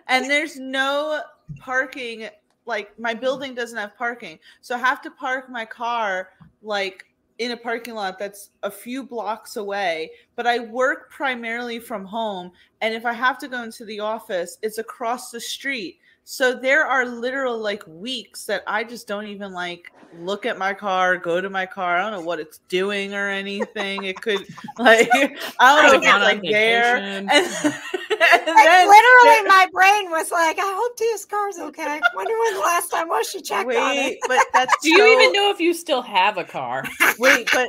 and there's no parking. Like my building doesn't have parking, so I have to park my car like in a parking lot that's a few blocks away. But I work primarily from home, and if I have to go into the office, it's across the street. So there are literal like weeks that I just don't even like look at my car, go to my car. I don't know what it's doing or anything. It could like I don't know if it's like there. And, Like, then literally, my brain was like, I hope Tia's car's okay. Wonder when the last time was she checked on wait, it. but that's Do you even know if you still have a car? wait, but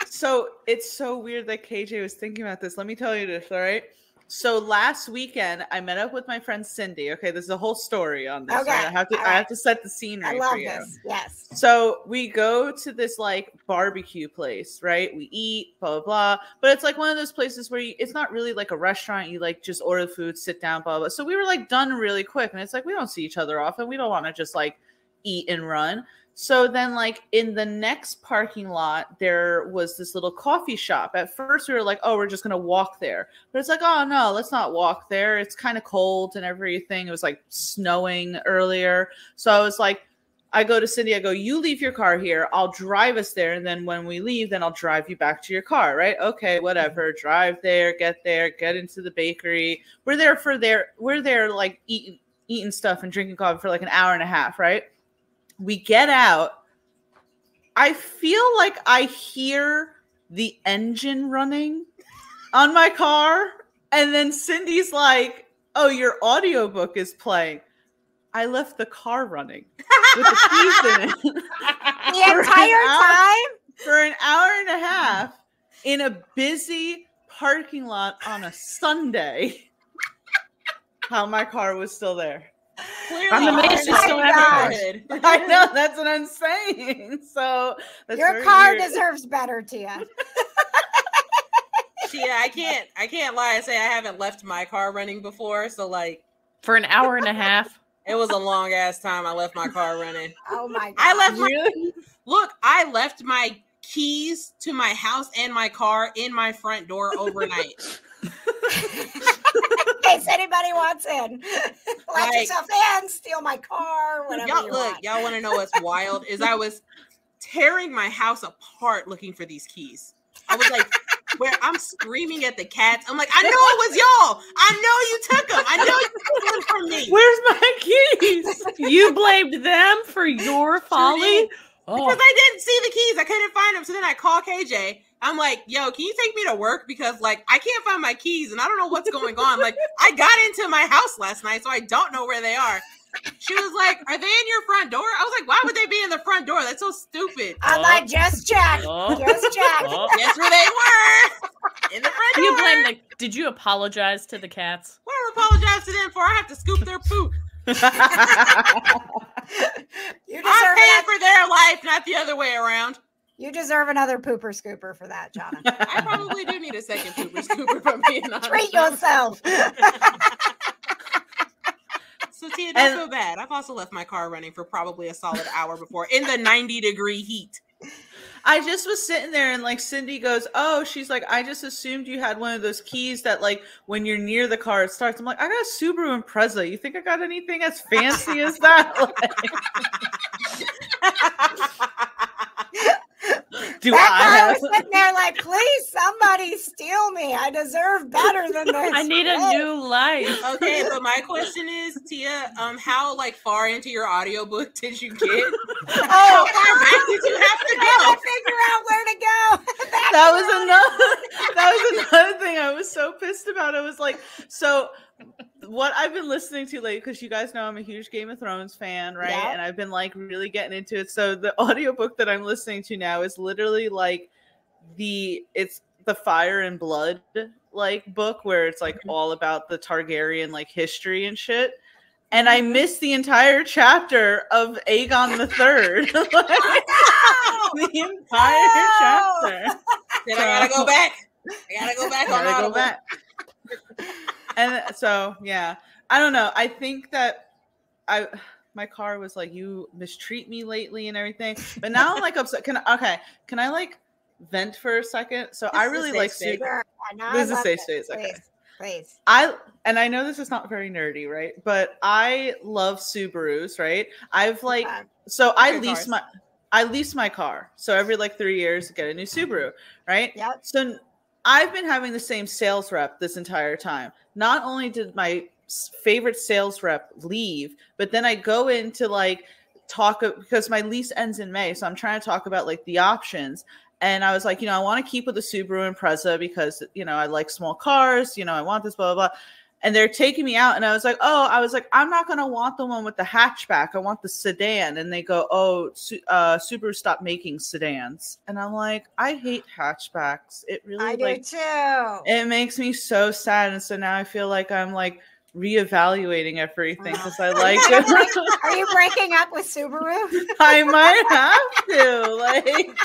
so it's so weird that KJ was thinking about this. Let me tell you this, all right? So last weekend I met up with my friend Cindy. Okay, there's a whole story on this. Okay, Right? I all have to set the scene I right love for you. this. Yes. So we go to this like barbecue place, right? We eat, blah, blah, blah. But it's like one of those places where it's not really like a restaurant. You like just order the food, sit down, blah, blah. So we were like done really quick. And it's like, we don't see each other often. We don't want to just like eat and run. So then like in the next parking lot, there was this little coffee shop. At first we were like, oh, we're just going to walk there. But it's like, oh no, let's not walk there. It's kind of cold and everything. It was like snowing earlier. So I was like, I go to Cindy, I go, you leave your car here. I'll drive us there. And then when we leave, then I'll drive you back to your car, right? Okay, whatever. Drive there, get into the bakery. We're there like eating stuff and drinking coffee for like an hour and a half, right? We get out. I feel like I hear the engine running on my car. And then Cindy's like, oh, your audiobook is playing. I left the car running with the keys in it The entire time? for an hour and a half in a busy parking lot on a Sunday. How my car was still there. Clearly, I'm amazed you still have gosh. yours. I know, that's what I'm saying. So that's Your very car weird. deserves better, Tia. Tia, I can't lie and say I haven't left my car running before. So like, For an hour and a half. it was a long ass time I left my car running. Oh my god. I left my Really? Look, I left my keys to my house and my car in my front door overnight. In case anybody wants in. Let Like- yourself in, steal my car, whatever Y'all you look, want. y'all want to know what's wild? Is I was tearing my house apart looking for these keys. I was like, where I'm screaming at the cats. I'm like, I know it was y'all. I know you took them. I know you took them from me. Where's my keys? You blamed them for your folly? did. Oh, Because I didn't see the keys. I couldn't find them. So then I called KJ. I'm like, yo, can you take me to work? Because like I can't find my keys and I don't know what's going on. Like I got into my house last night, so I don't know where they are. She was like, are they in your front door? I was like, why would they be in the front door? That's so stupid. I'm like, just check. Oh. Just check. oh. Guess where they were? In the front door. You blame the. Did you apologize to the cats? What do I apologize to them for? I have to scoop their poop. You I'm deserve paying another, for their life, not the other way around. you deserve another pooper scooper for that, Jonna. I probably do need a second pooper scooper, if I'm being honest. Treat yourself. So Tia, don't And- feel bad. I've also left my car running for probably a solid hour before in the 90-degree heat. I just was sitting there and like Cindy goes, oh, she's like, I just assumed you had one of those keys that like when you're near the car it starts. I'm like, I got a Subaru Impreza. You think I got anything as fancy as that? Like, do That I guy have? was sitting there like, please, somebody steal me. I deserve better than this. I need a Please. new life. Okay, but my question is, Tia, how like far into your audiobook did you get? How Oh, far back did you have to I go? gotta figure out where to go. That was another thing I was so pissed about. I was like, so what I've been listening to lately, because you guys know I'm a huge Game of Thrones fan, right? Yeah. And I've been like really getting into it. So the audiobook that I'm listening to now is literally like it's the Fire and Blood like book where it's like all about the Targaryen like history and shit. And I missed the entire chapter of Aegon the Third. The entire chapter. Then I gotta go back. I gotta go back on Gotta go Audible. back. And so yeah, I don't know. I think that my car was like, you mistreat me lately and everything, but now I'm like upset. Can I like vent for a second? So This I is a really safe like space. Sure. No, This is I a love safe it. space, okay. Please. I know this is not very nerdy, right? But I love Subarus, right? I've like so I Good lease my car. So every like 3 years get a new Subaru, right? Yep. So I've been having the same sales rep this entire time. Not only did my favorite sales rep leave, but then I go into like talk because my lease ends in May. So I'm trying to talk about like the options. And I was like, I want to keep with the Subaru Impreza because, I like small cars, I want this, blah, blah, blah. And they're taking me out. And I was like, I'm not going to want the one with the hatchback. I want the sedan. And they go, Subaru stopped making sedans. And I'm like, I hate hatchbacks. It really I do too. it makes me so sad. And so now I feel like I'm like reevaluating everything because I like it. Are you breaking up with Subaru? I might have to. Like,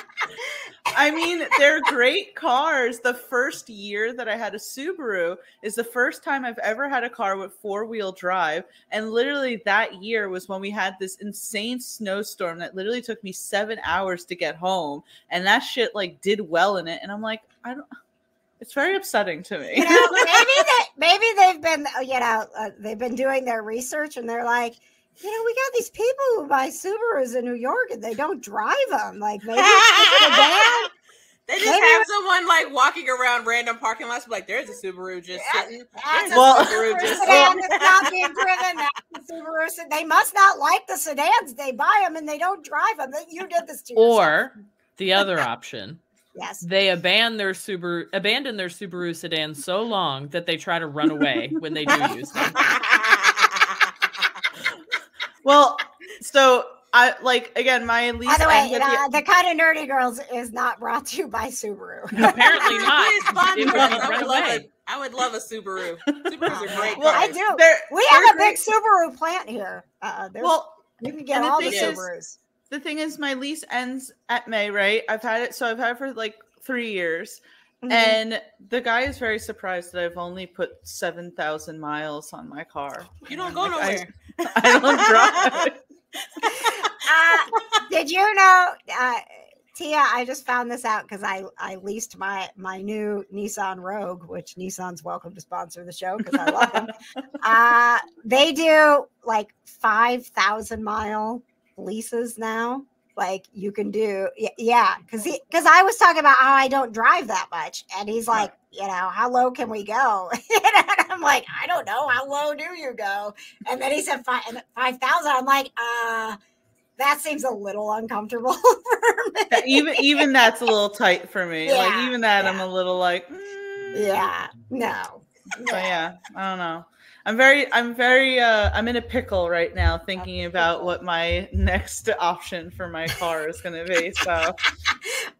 I mean, they're great cars. The first year that I had a Subaru is the first time I've ever had a car with 4-wheel drive. And literally that year was when we had this insane snowstorm that literally took me 7 hours to get home. And that shit like did well in it. And I'm like, it's very upsetting to me. Maybe they've been, they've been doing their research and they're like, we got these people who buy Subarus in New York and they don't drive them. Like maybe it's They just have someone like walking around random parking lots, like there's a Subaru just sitting. There's a Well- Subaru just sedan sitting. that's not being driven. That's the Subaru. They must not like the sedans. They buy them and they don't drive them. You did this to yourself. Or the other option, yes, they abandon their Subaru sedan so long that they try to run away when they do use them. Well, so I like again my lease. by the way, ends at the kind of nerdy girls is not brought to you by Subaru. Apparently not. Please sponsor It would us. be I run would love away. it. I would love a Subaru. Subarus are great Well, I cars. do. They're- We they're have a great. big Subaru plant here. Well, You can get and the all the thing is- Subarus. the thing is, my lease ends at May, right? I've had it for like 3 years. Mhm. And the guy is very surprised that I've only put 7,000 miles on my car. You don't And go I'm like, nowhere. I don't drive. Did you know, Tia? I just found this out because I leased my new Nissan Rogue, which Nissan's welcome to sponsor the show because I love them. They do like 5,000-mile leases now. Like you can do, yeah, because I was talking about how I don't drive that much, and he's like, how low can we go? And I'm like, I don't know, how low do you go? And then he said 5,000. I'm like, that seems a little uncomfortable for me. Even that's a little tight for me. Yeah, like even that, I'm yeah. a little like, Yeah, no. But yeah, I don't know. I'm in a pickle right now thinking about what my next option for my car is going to be. So,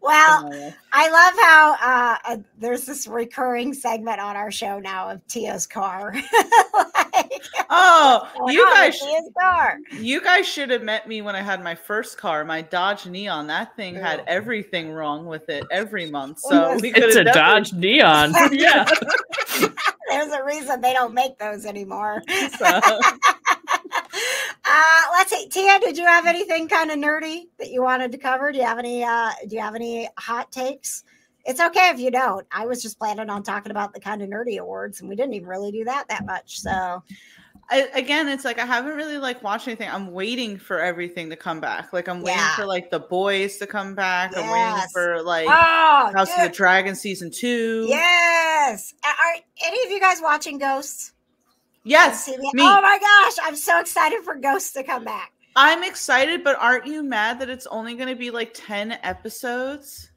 Well, I love how there's this recurring segment on our show now of Tia's car. You guys should have met me when I had my first car, my Dodge Neon. That thing had everything wrong with it every month. So we It's a Dodge Neon. Yeah. There's a reason they don't make those anymore. So. Let's see, Tia, did you have anything kind of nerdy that you wanted to cover? Do you have any hot takes? It's okay if you don't. I was just planning on talking about the kind of nerdy awards, and we didn't even really do that much. So again, it's like I haven't really watched anything. I'm waiting for everything to come back. Like I'm waiting for The Boys to come back. Yes. I'm waiting for House of the Dragon season 2. Yes. Are any of you guys watching Ghosts? Yes, me. Me. Oh my gosh, I'm so excited for Ghosts to come back. I'm excited, but aren't you mad that it's only going to be 10 episodes?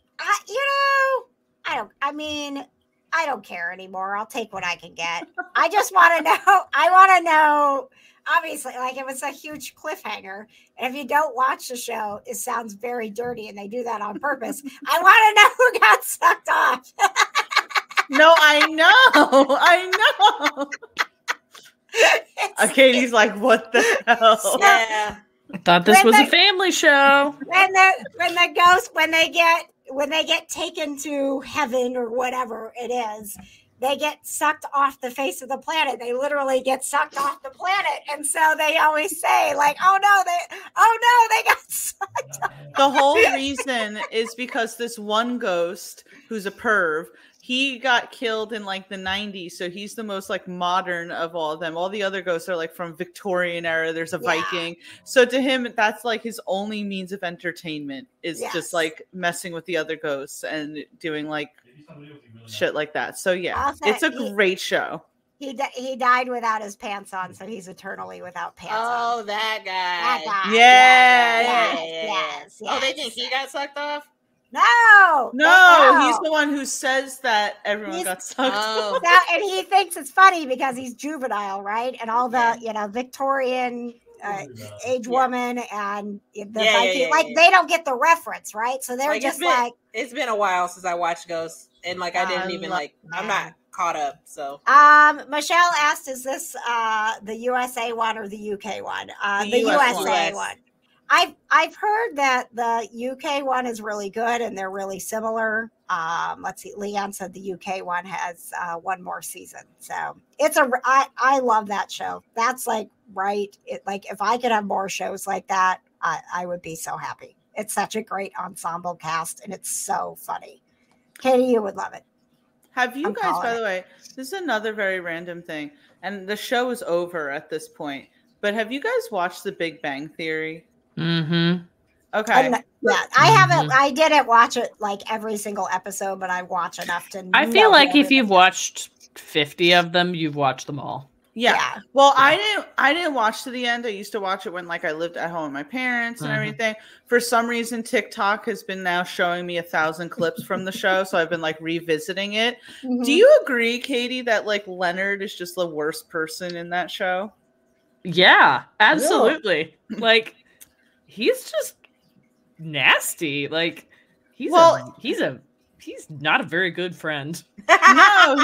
I don't care anymore. I'll take what I can get. I just want to know. I want to know, obviously, it was a huge cliffhanger. And if you don't watch the show, it sounds very dirty and they do that on purpose. I want to know who got sucked off. No, I know. Katie's like, what the hell? Yeah. I thought this was a family show. When the ghosts, when they get taken to heaven or whatever it is, they get sucked off the face of the planet. They literally get sucked off the planet. And so they always say, oh no, they got sucked off. The whole reason is because this one ghost who's a perv, he got killed in the 90s, so he's the most modern of all of them. All the other ghosts are from Victorian era. There's a Viking. So to him, that's his only means of entertainment is just messing with the other ghosts and doing shit like that. So yeah, Also, it's a great show. He died without his pants on, so he's eternally without pants on. Oh, that guy. That guy. Yes. Oh, they think he got sucked off? No, He's the one who says that everyone got sucked off. And he thinks it's funny because he's juvenile, right? And all the Victorian age woman and the Viking, they don't get the reference, right? So they're just it's been a while since I watched Ghosts, and I didn't even I'm not caught up. So Michelle asked, is this the USA one or the UK one? The USA one. I've heard that the UK one is really good and they're really similar. Let's see. Leon said the UK one has one more season. So I love that show. That's right. If I could have more shows like that, I would be so happy. It's such a great ensemble cast and it's so funny. Katie, you would love it. Have you guys, by the way, this is another very random thing, and the show is over at this point, but have you guys watched The Big Bang Theory? Mm-hmm. Okay. I haven't. I didn't watch it every single episode, but I watch enough to. I feel like if you've watched 50 of them, you've watched them all. Yeah. Well, I didn't watch to the end. I used to watch it when I lived at home with my parents and everything. For some reason, TikTok has been now showing me 1,000 clips from the show, so I've been revisiting it. Mm-hmm. Do you agree, Katie, that Leonard is just the worst person in that show? Yeah, absolutely. He's just nasty. He's a he's not a very good friend. No,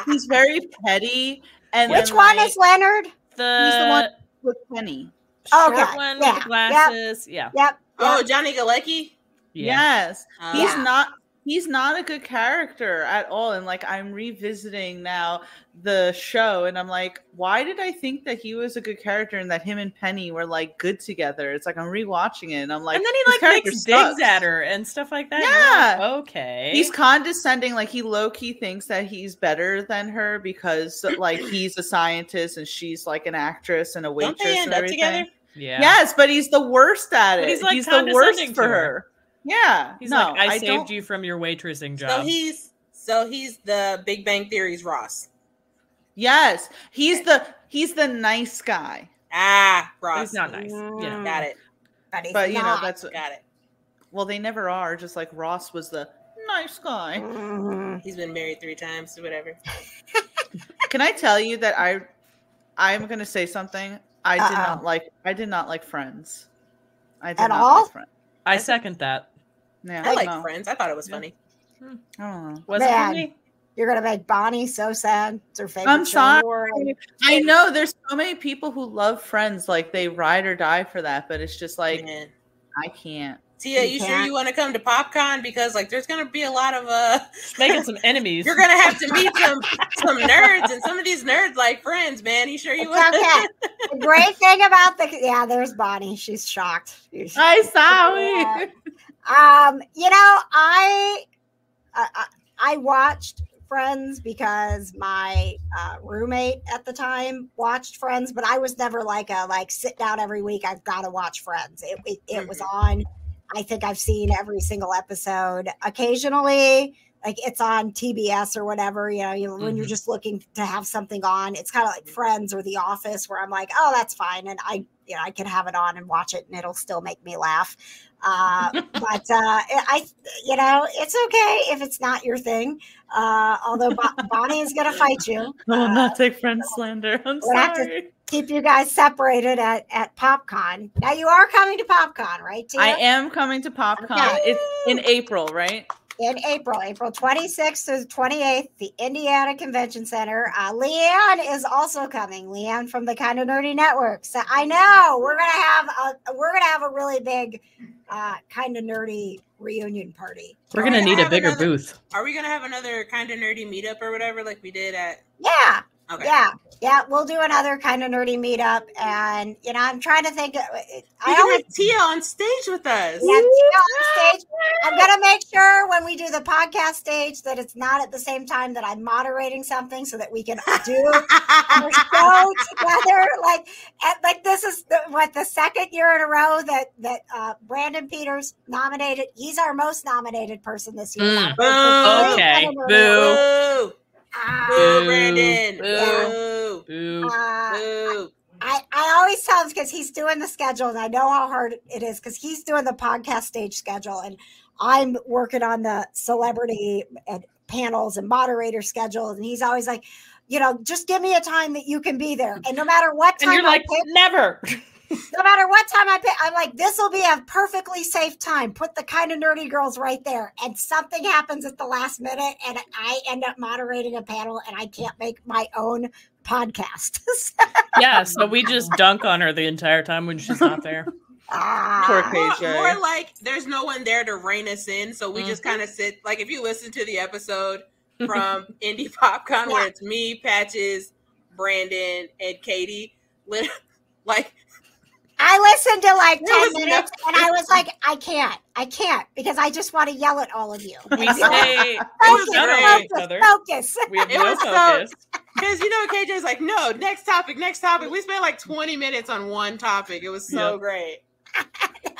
he's very petty. And Which then, one like, is Leonard? He's the one with Penny. Short Okay, one yeah, with the glasses. Yeah. Yep. Oh, Johnny Galecki. Yes. Yeah. He's not a good character at all. And like I'm revisiting now the show and I'm like, why did I think that he was a good character and that him and Penny were like good together? It's like I'm rewatching it and I'm like, And then he this like character makes sucks. digs at her and stuff like that. Yeah. And you're like, okay. He's condescending, like he low-key thinks that he's better than her because like he's a scientist and she's like an actress and a waitress Don't they end and up everything. together? Yeah. Yes, but he's the worst at it. But he's, like, the worst condescending for to her. her. Yeah. He's no, like, I don't- saved you from your waitressing So job. he's the Big Bang Theory's Ross. Yes, he's the nice guy. Ah, But Ross. he's not nice. Yeah. Got it. But, he's But you know not. that's Got it. well, they never are. Just like Ross was the nice guy. Mhm. He's been married 3 times, or whatever. Can I tell you that I'm gonna say something? I did not like Friends. I did At not all? like Friends. I second that. Yeah, I like no. Friends. I thought it was Yeah. funny. I don't know. Was it Man. for me? You're gonna make Bonnie so sad. It's her favorite. I'm show in the sorry. world. I know there's so many people who love Friends, like they ride or die for that, but it's just like Man. I can't. Tia, You you sure can't. you want to come to PopCon? Because like there's gonna be a lot of Making some enemies. you're gonna have to meet some nerds, and some of these nerds like Friends, man. You sure you It's want okay. The great thing about there's Bonnie. She's shocked. I saw Yeah. it. You know, I watched Friends because my roommate at the time watched Friends, but I was never like sit down every week. I've got to watch Friends. It was on. I think I've seen every single episode. Occasionally, like it's on TBS or whatever. When you're just looking to have something on, it's kind of like Friends or The Office, where I'm like, oh, that's fine, and I can have it on and watch it, and it'll still make me laugh. But it's okay if it's not your thing. Although Bonnie is going to fight you. I will not take Friends slander. I'm we'll have to- sorry. Keep you guys separated at PopCon. Now you are coming to PopCon, right, Tia? I am coming to PopCon. Okay. It's in April, right? In April 26th to 28th, the Indiana Convention Center. Leanne is also coming. Leanne from the Kind of Nerdy Network. So I know we're gonna have a really big Kind of Nerdy reunion party. We're gonna need a bigger booth. Are we gonna have another kind of nerdy meetup or whatever, like we did at? Yeah. Okay. Yeah, we'll do another Kind of Nerdy meetup, and I'm trying to think. We can have Tia on stage with us. Yeah, Tia on stage. I'm gonna make sure when we do the podcast stage that it's not at the same time that I'm moderating something, so that we can do our show together. Like this is the second year in a row that Brandon Peters nominated. He's our most nominated person this year. Mm. Boo. Okay. Boo. Boo. Boo, Brandon. Boo. Boo. Boo. Boo. I always tell him because he's doing the schedule, and I know how hard it is because he's doing the podcast stage schedule, and I'm working on the celebrity and panels and moderator schedule, and he's always like, just give me a time that you can be there, and no matter what time And you're like, I pick, never. no matter what time I pick, I'm like, this will be a perfectly safe time. Put the Kind of Nerdy Girls right there, and something happens at the last minute, and I end up moderating a panel, and I can't make my own podcast. Yeah, so we just dunk on her the entire time when she's not there. Poor More, KJ. more like there's no one there to rein us in, so we just kind of sit. Like if you listen to the episode from Indie PopCon where it's me, Patches, Brandon, and Katie, like I listened to like There 10 was minutes and I was like, I can't because I just want to yell at all of you. We stay Focus, shut on great. each other. focus. We have It no was so- focus. because KJ's like, no, next topic. We spent like 20 minutes on one topic. It was so Yeah. great,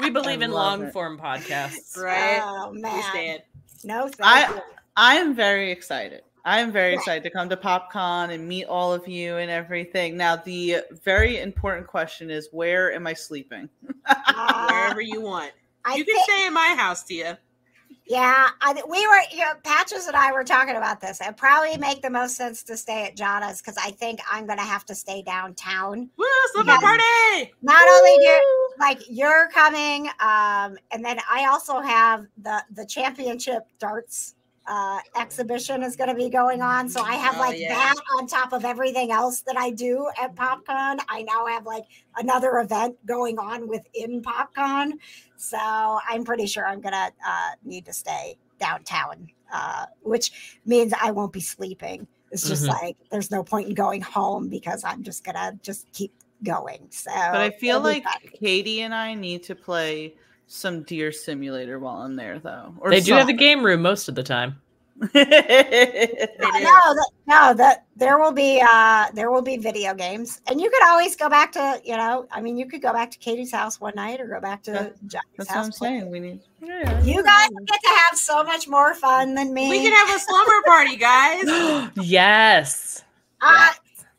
We believe I in love long it. form podcasts. right? Oh, We man. stand. No, thank you. I am very excited. I am very excited to come to PopCon and meet all of you and everything. Now, the very important question is, where am I sleeping? Uh, Wherever you want. I You can think, stay in my house, Tia. Yeah, Patches and I were talking about this. It probably make the most sense to stay at Jana's because I think I'm gonna have to stay downtown. Woo, slumber party! Not only you're coming, and then I also have the championship darts exhibition is going to be going on. So I have that on top of everything else that I do at PopCon. I now have like another event going on within PopCon. So I'm pretty sure I'm going to need to stay downtown, which means I won't be sleeping. It's just like, there's no point in going home because I'm just going to just keep going. So, but I feel like Katie and I need to play some Deer Simulator while I'm there, though. Or they do have a game room most of the time. There will be video games, and you could always go back to you could go back to Katie's house one night or go back to Johnny's that's house. What I'm saying. We need you guys get to have so much more fun than me. We can have a slumber party, guys. Yes.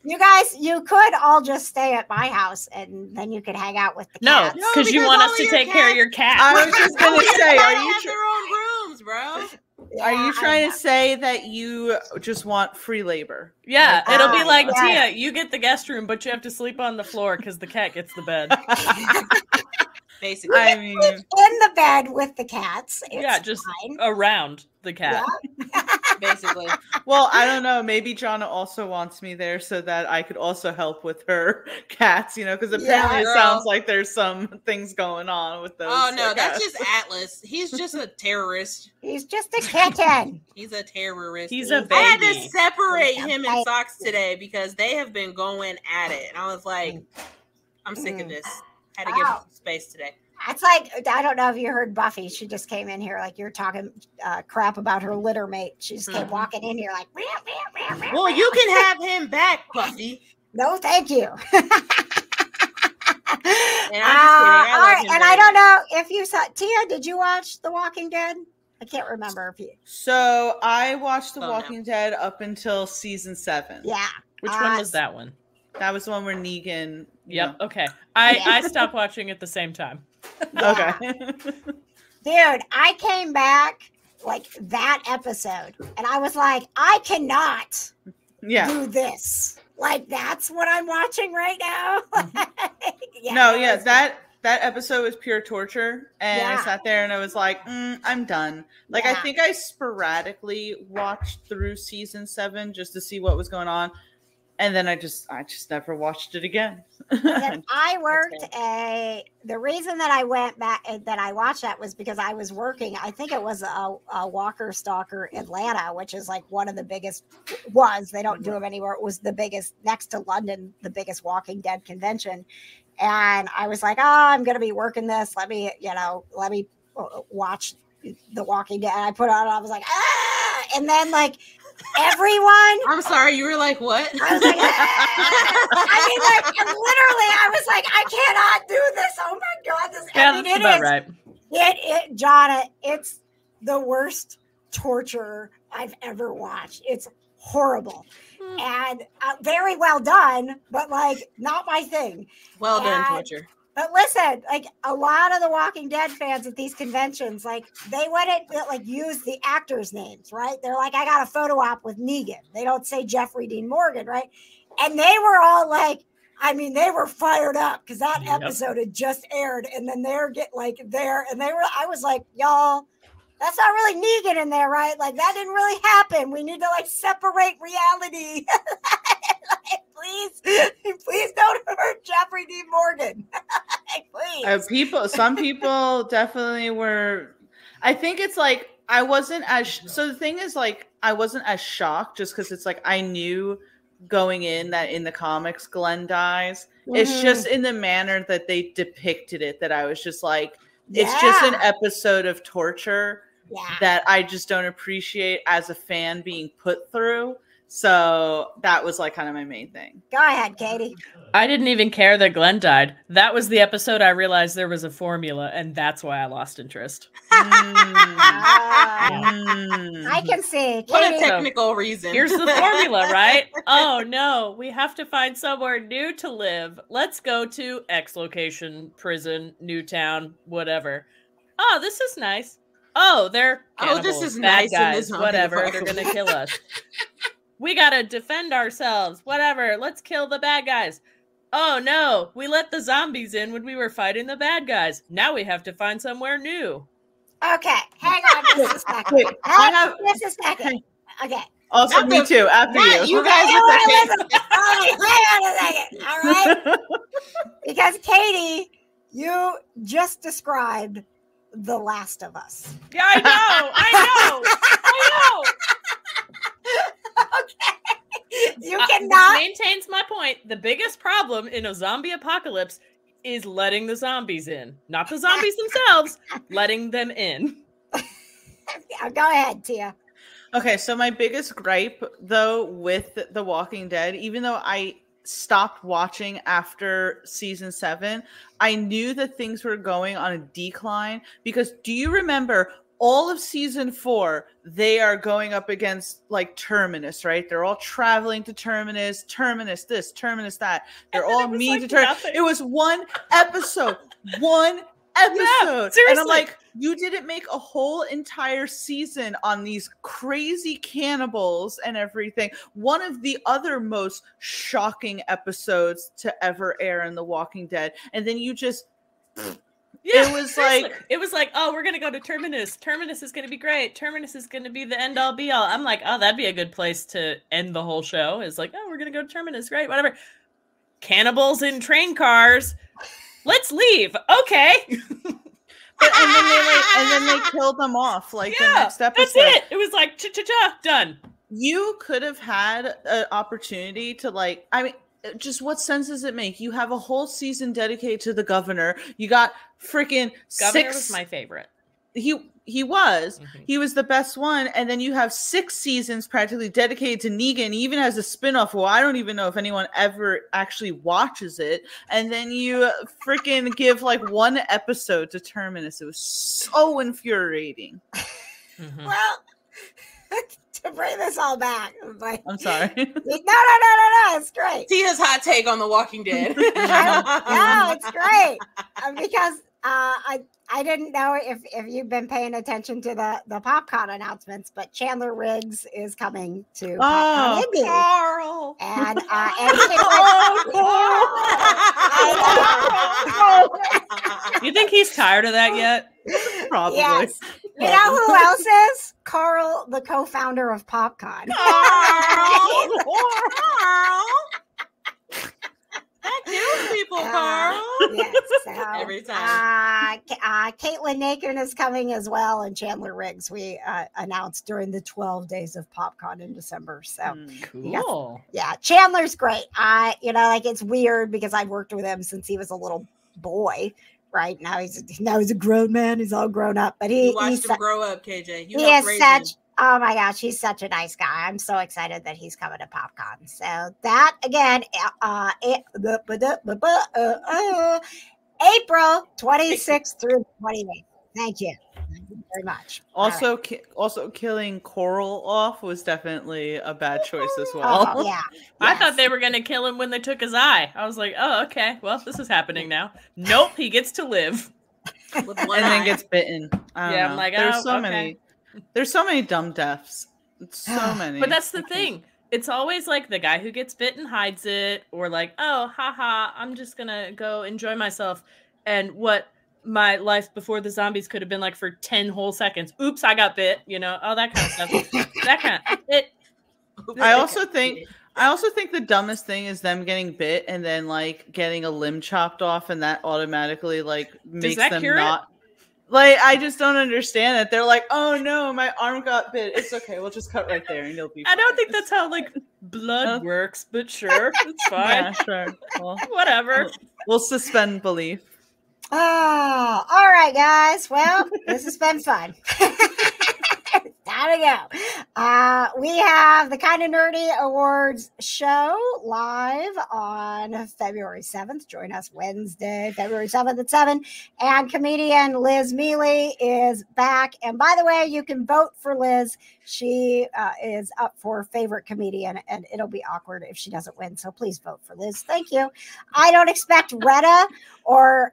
You guys, you could all just stay at my house, and then you could hang out with the cats. No, because you want us to take care of your cat. I was just gonna say, are you their own rooms, bro? Are you trying to say that you just want free labor? Yeah, it'll be like, Tia, you get the guest room, but you have to sleep on the floor because the cat gets the bed. Basically, I mean, in the bed with the cats. It's just fine. around the cat. Yeah. Basically. Well, I don't know. Maybe Jonna also wants me there so that I could also help with her cats, because apparently it sounds like there's some things going on with those. Oh, no, that's just Atlas. He's just a terrorist. He's just a kitten. He's a terrorist. He's a baby. I had to separate him and Socks today because they have been going at it. And I was like, I'm sick of this. Had to give him some space today. It's like, I don't know if you heard Buffy. She just came in here like you're talking crap about her litter mate. She just came walking in here like, well, you can have him back, Buffy. No, thank you. And I'm just kidding. I don't know if you saw, Tia, did you watch The Walking Dead? I can't remember if you. So I watched The Walking Dead up until season 7. Yeah. Which one was that one? That was the one where Negan. Yep. Okay. I stopped watching at the same time. Yeah. Okay. Dude, I came back like that episode and I was like, I cannot do this. Like, that's what I'm watching right now. That episode was pure torture. And I sat there and I was like, I'm done. Like, I think I sporadically watched through season 7 just to see what was going on. And then I just never watched it again. I worked the reason that I went back that I watched that was because I was working. I think it was a Walker Stalker Atlanta, which is like one of the biggest they don't do them anymore. It was the biggest next to London, the biggest Walking Dead convention. And I was like, I'm going to be working this. Let me watch The Walking Dead. And I put it on, I was like, and then like, everyone. I'm sorry, you were like, what? I was like, literally, I was like, I cannot do this. Oh my God. That's about right. Jonna, it's the worst torture I've ever watched. It's horrible. And very well done, but like not my thing. Well done, torture. But listen, like a lot of the Walking Dead fans at these conventions, like they wouldn't use the actors' names, right? They're like, I got a photo op with Negan. They don't say Jeffrey Dean Morgan, right? And they were all like, they were fired up because that episode had just aired, and then I was like, y'all, that's not really Negan in there, right? Like that didn't really happen. We need to like separate reality. Please don't hurt Jeffrey Dean Morgan. Please. Some people definitely were. I think it's like I wasn't as. So the thing is, like, I wasn't as shocked just because it's like I knew going in that in the comics Glenn dies. Mm-hmm. It's just in the manner that they depicted it that I was just like, it's just an episode of torture that I just don't appreciate as a fan being put through. So that was like kind of my main thing. Go ahead, Katie. I didn't even care that Glenn died. That was the episode I realized there was a formula, and that's why I lost interest. I can see. What a technical reason. Here's the formula, right? Oh, no. We have to find somewhere new to live. Let's go to X location, prison, Newtown, whatever. Oh, this is nice. Oh, they're Oh, this cannibals, is bad nice in the guys, zombie whatever. They're apocalypse. gonna kill us. We gotta defend ourselves. Whatever. Let's kill the bad guys. Oh no, we let the zombies in when we were fighting the bad guys. Now we have to find somewhere new. Okay, hang on just a second. Wait, I have- just a second. Okay. Also, Not me the- too. After Not you. you guys Hang with the on, listen. All right, hang on a second. All right. Because Katie, you just described The Last of Us. Yeah, I know. I know. Okay. You This cannot. maintains my point. The biggest problem in a zombie apocalypse is letting the zombies in. Not the zombies themselves, letting them in. Go ahead, Tia. Okay, so my biggest gripe though with The Walking Dead, even though I stopped watching after season 7, I knew that things were going on a decline because do you remember all of season 4, they are going up against like Terminus, right? They're all traveling to Terminus, Terminus this, Terminus that. They're And then all it was, mean like, to Terminus. nothing. It was one episode. One episode. And I'm seriously. like, you didn't make a whole entire season on these crazy cannibals and everything. One of the other most shocking episodes to ever air in The Walking Dead. And then you just Yeah, it was seriously. like- it was like, oh, we're gonna go to Terminus. Terminus is gonna be great. Terminus is gonna be the end all be all. I'm like, oh, that'd be a good place to end the whole show. It's like, oh, we're gonna go to Terminus, great, whatever. Cannibals in train cars. Let's leave. Okay. But, and then they killed them off like the next episode. That's it. It was like cha-cha-cha, done. You could have had an opportunity to like, I mean, just what sense does it make? You have a whole season dedicated to the governor. You got freaking Governor 6. was my favorite. He was. Mhm. He was the best one. And then you have 6 seasons practically dedicated to Negan. He even has a spinoff. Well, I don't even know if anyone ever actually watches it. And then you freaking give like one episode to Terminus. It was so infuriating. Mhm. Well, to bring this all back, it's like, I'm sorry. no, it's great. Tia's hot take on The Walking Dead. No, it's great because I didn't know if you've been paying attention to the PopCon announcements, but Chandler Riggs is coming to PopCon Indy. Carl. And You think he's tired of that yet? Probably. yes, you know who else is Carl, the co-founder of PopCon. Carl. That kills people, Carl. Yes, so, Every time. Caitlin Nakin is coming as well, and Chandler Riggs we announced during the 12 days of PopCon in December. So Cool. yeah, Chandler's great. Like it's weird because I've worked with him since he was a little boy. Right now he's a grown man. He's all grown up, but You he's watched him grow up, KJ. You he helped is raise such. him. Oh my gosh, he's such a nice guy. I'm so excited that he's coming to PopCon. So that again, April 26th through 28th. Thank you. Thank you very much. All right. Also killing Coral off was definitely a bad choice as well. Oh, yeah. I Yes. thought they were gonna kill him when they took his eye. I was like, oh, okay. Well, this is happening now. Nope, he gets to live. With one And then eye. gets bitten. I don't Yeah, know. I'm like, there's oh, so okay. many. There's so many dumb deaths. So many. But that's the Okay. thing. It's always like the guy who gets bitten hides it, or like, oh, haha, I'm just gonna go enjoy myself. And what my life before the zombies could have been like for 10 whole seconds. Oops, I got bit, all that kind of stuff. That kind of it. I also think the dumbest thing is them getting bit and then like getting a limb chopped off, and that automatically like makes that them cure it? not. Like, I just don't understand it. They're like, oh no, my arm got bit. It's okay. We'll just cut right there and you'll be fine. I don't think that's how like blood works, but sure, it's fine. Yeah, sure. Well, Whatever. we'll suspend belief. Oh, all right, guys. Well, this has been fun. Time to go. We have the Kind of Nerdy Awards show live on February 7th. Join us Wednesday, February 7th at 7. And comedian Liz Mealy is back. And by the way, you can vote for Liz. She is up for favorite comedian, and it'll be awkward if she doesn't win. So please vote for Liz. Thank you. I don't expect Retta or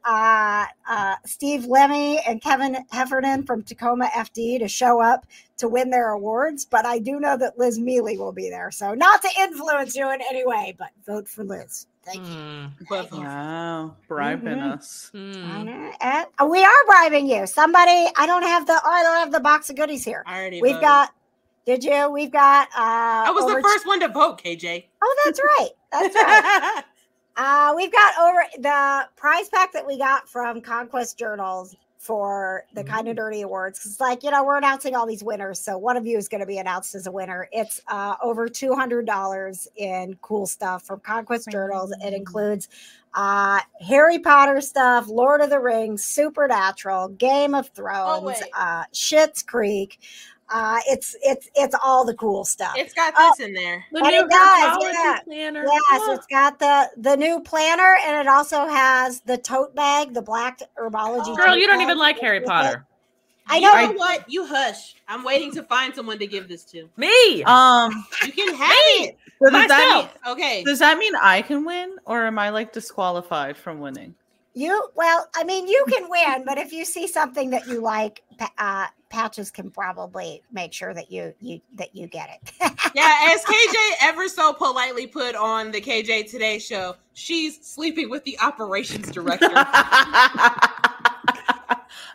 Steve Lemmy and Kevin Heffernan from Tacoma FD to show up to win their awards, but I do know that Liz Mealy will be there. So not to influence you in any way, but vote for Liz. Thank you. Wow, bribing us. And we are bribing you. Somebody, I don't have the box of goodies here. I already We've voted. got. Did you? We've got. I was the first one to vote, KJ. Oh, that's right. That's right. We've got over the prize pack that we got from Conquest Journals for the Kind of Dirty Awards. It's like, we're announcing all these winners. So one of you is going to be announced as a winner. It's over $200 in cool stuff from Conquest Journals. It includes Harry Potter stuff, Lord of the Rings, Supernatural, Game of Thrones, Schitt's Creek. It's all the cool stuff. It's got this in there. The And new it does, Herpology planner. Yes, it's got the new planner, and it also has the tote bag, the black Herbology. Girl, tote you don't bag even like Harry with Potter. I You know. know what? You hush. I'm waiting to find someone to give this to. Me. You can have it. So does that mean, Myself. Okay. does that mean I can win, or am I like disqualified from winning? You can win, but if you see something that you like, Patches can probably make sure that you get it. Yeah, as KJ ever so politely put on the KJ Today show, she's sleeping with the operations director.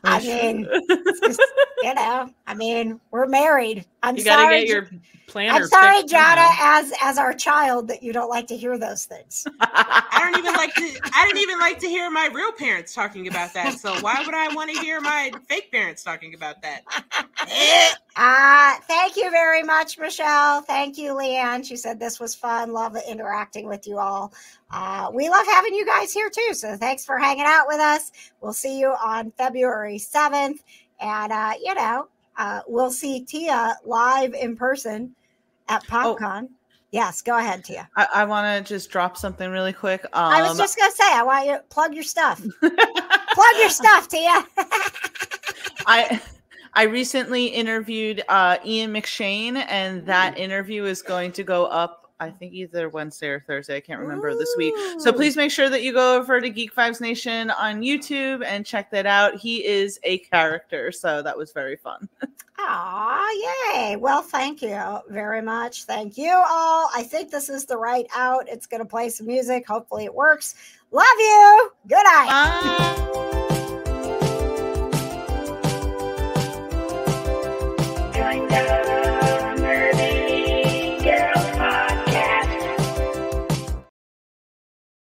I mean, it's just, we're married. I'm You gotta sorry. get your planner. I'm sorry, fixed Jana, somehow. as our child, that you don't like to hear those things. I didn't even like to hear my real parents talking about that. So why would I want to hear my fake parents talking about that? Thank you very much, Michelle. Thank you, Leanne. She said this was fun. Love interacting with you all. We love having you guys here too. So thanks for hanging out with us. We'll see you on February 7th. And, we'll see Tia live in person at PopCon. Yes, go ahead, Tia. I want to just drop something really quick. I was just going to say, I want you to plug your stuff. Plug your stuff, Tia. I recently interviewed Ian McShane, and that interview is going to go up, I think, either Wednesday or Thursday. I can't remember this week. So please make sure that you go over to Geek Vibes Nation on YouTube and check that out. He is a character, so that was very fun. Aw, yay. Well, thank you very much. Thank you all. I think this is the right out. It's going to play some music. Hopefully it works. Love you. Good night. Bye.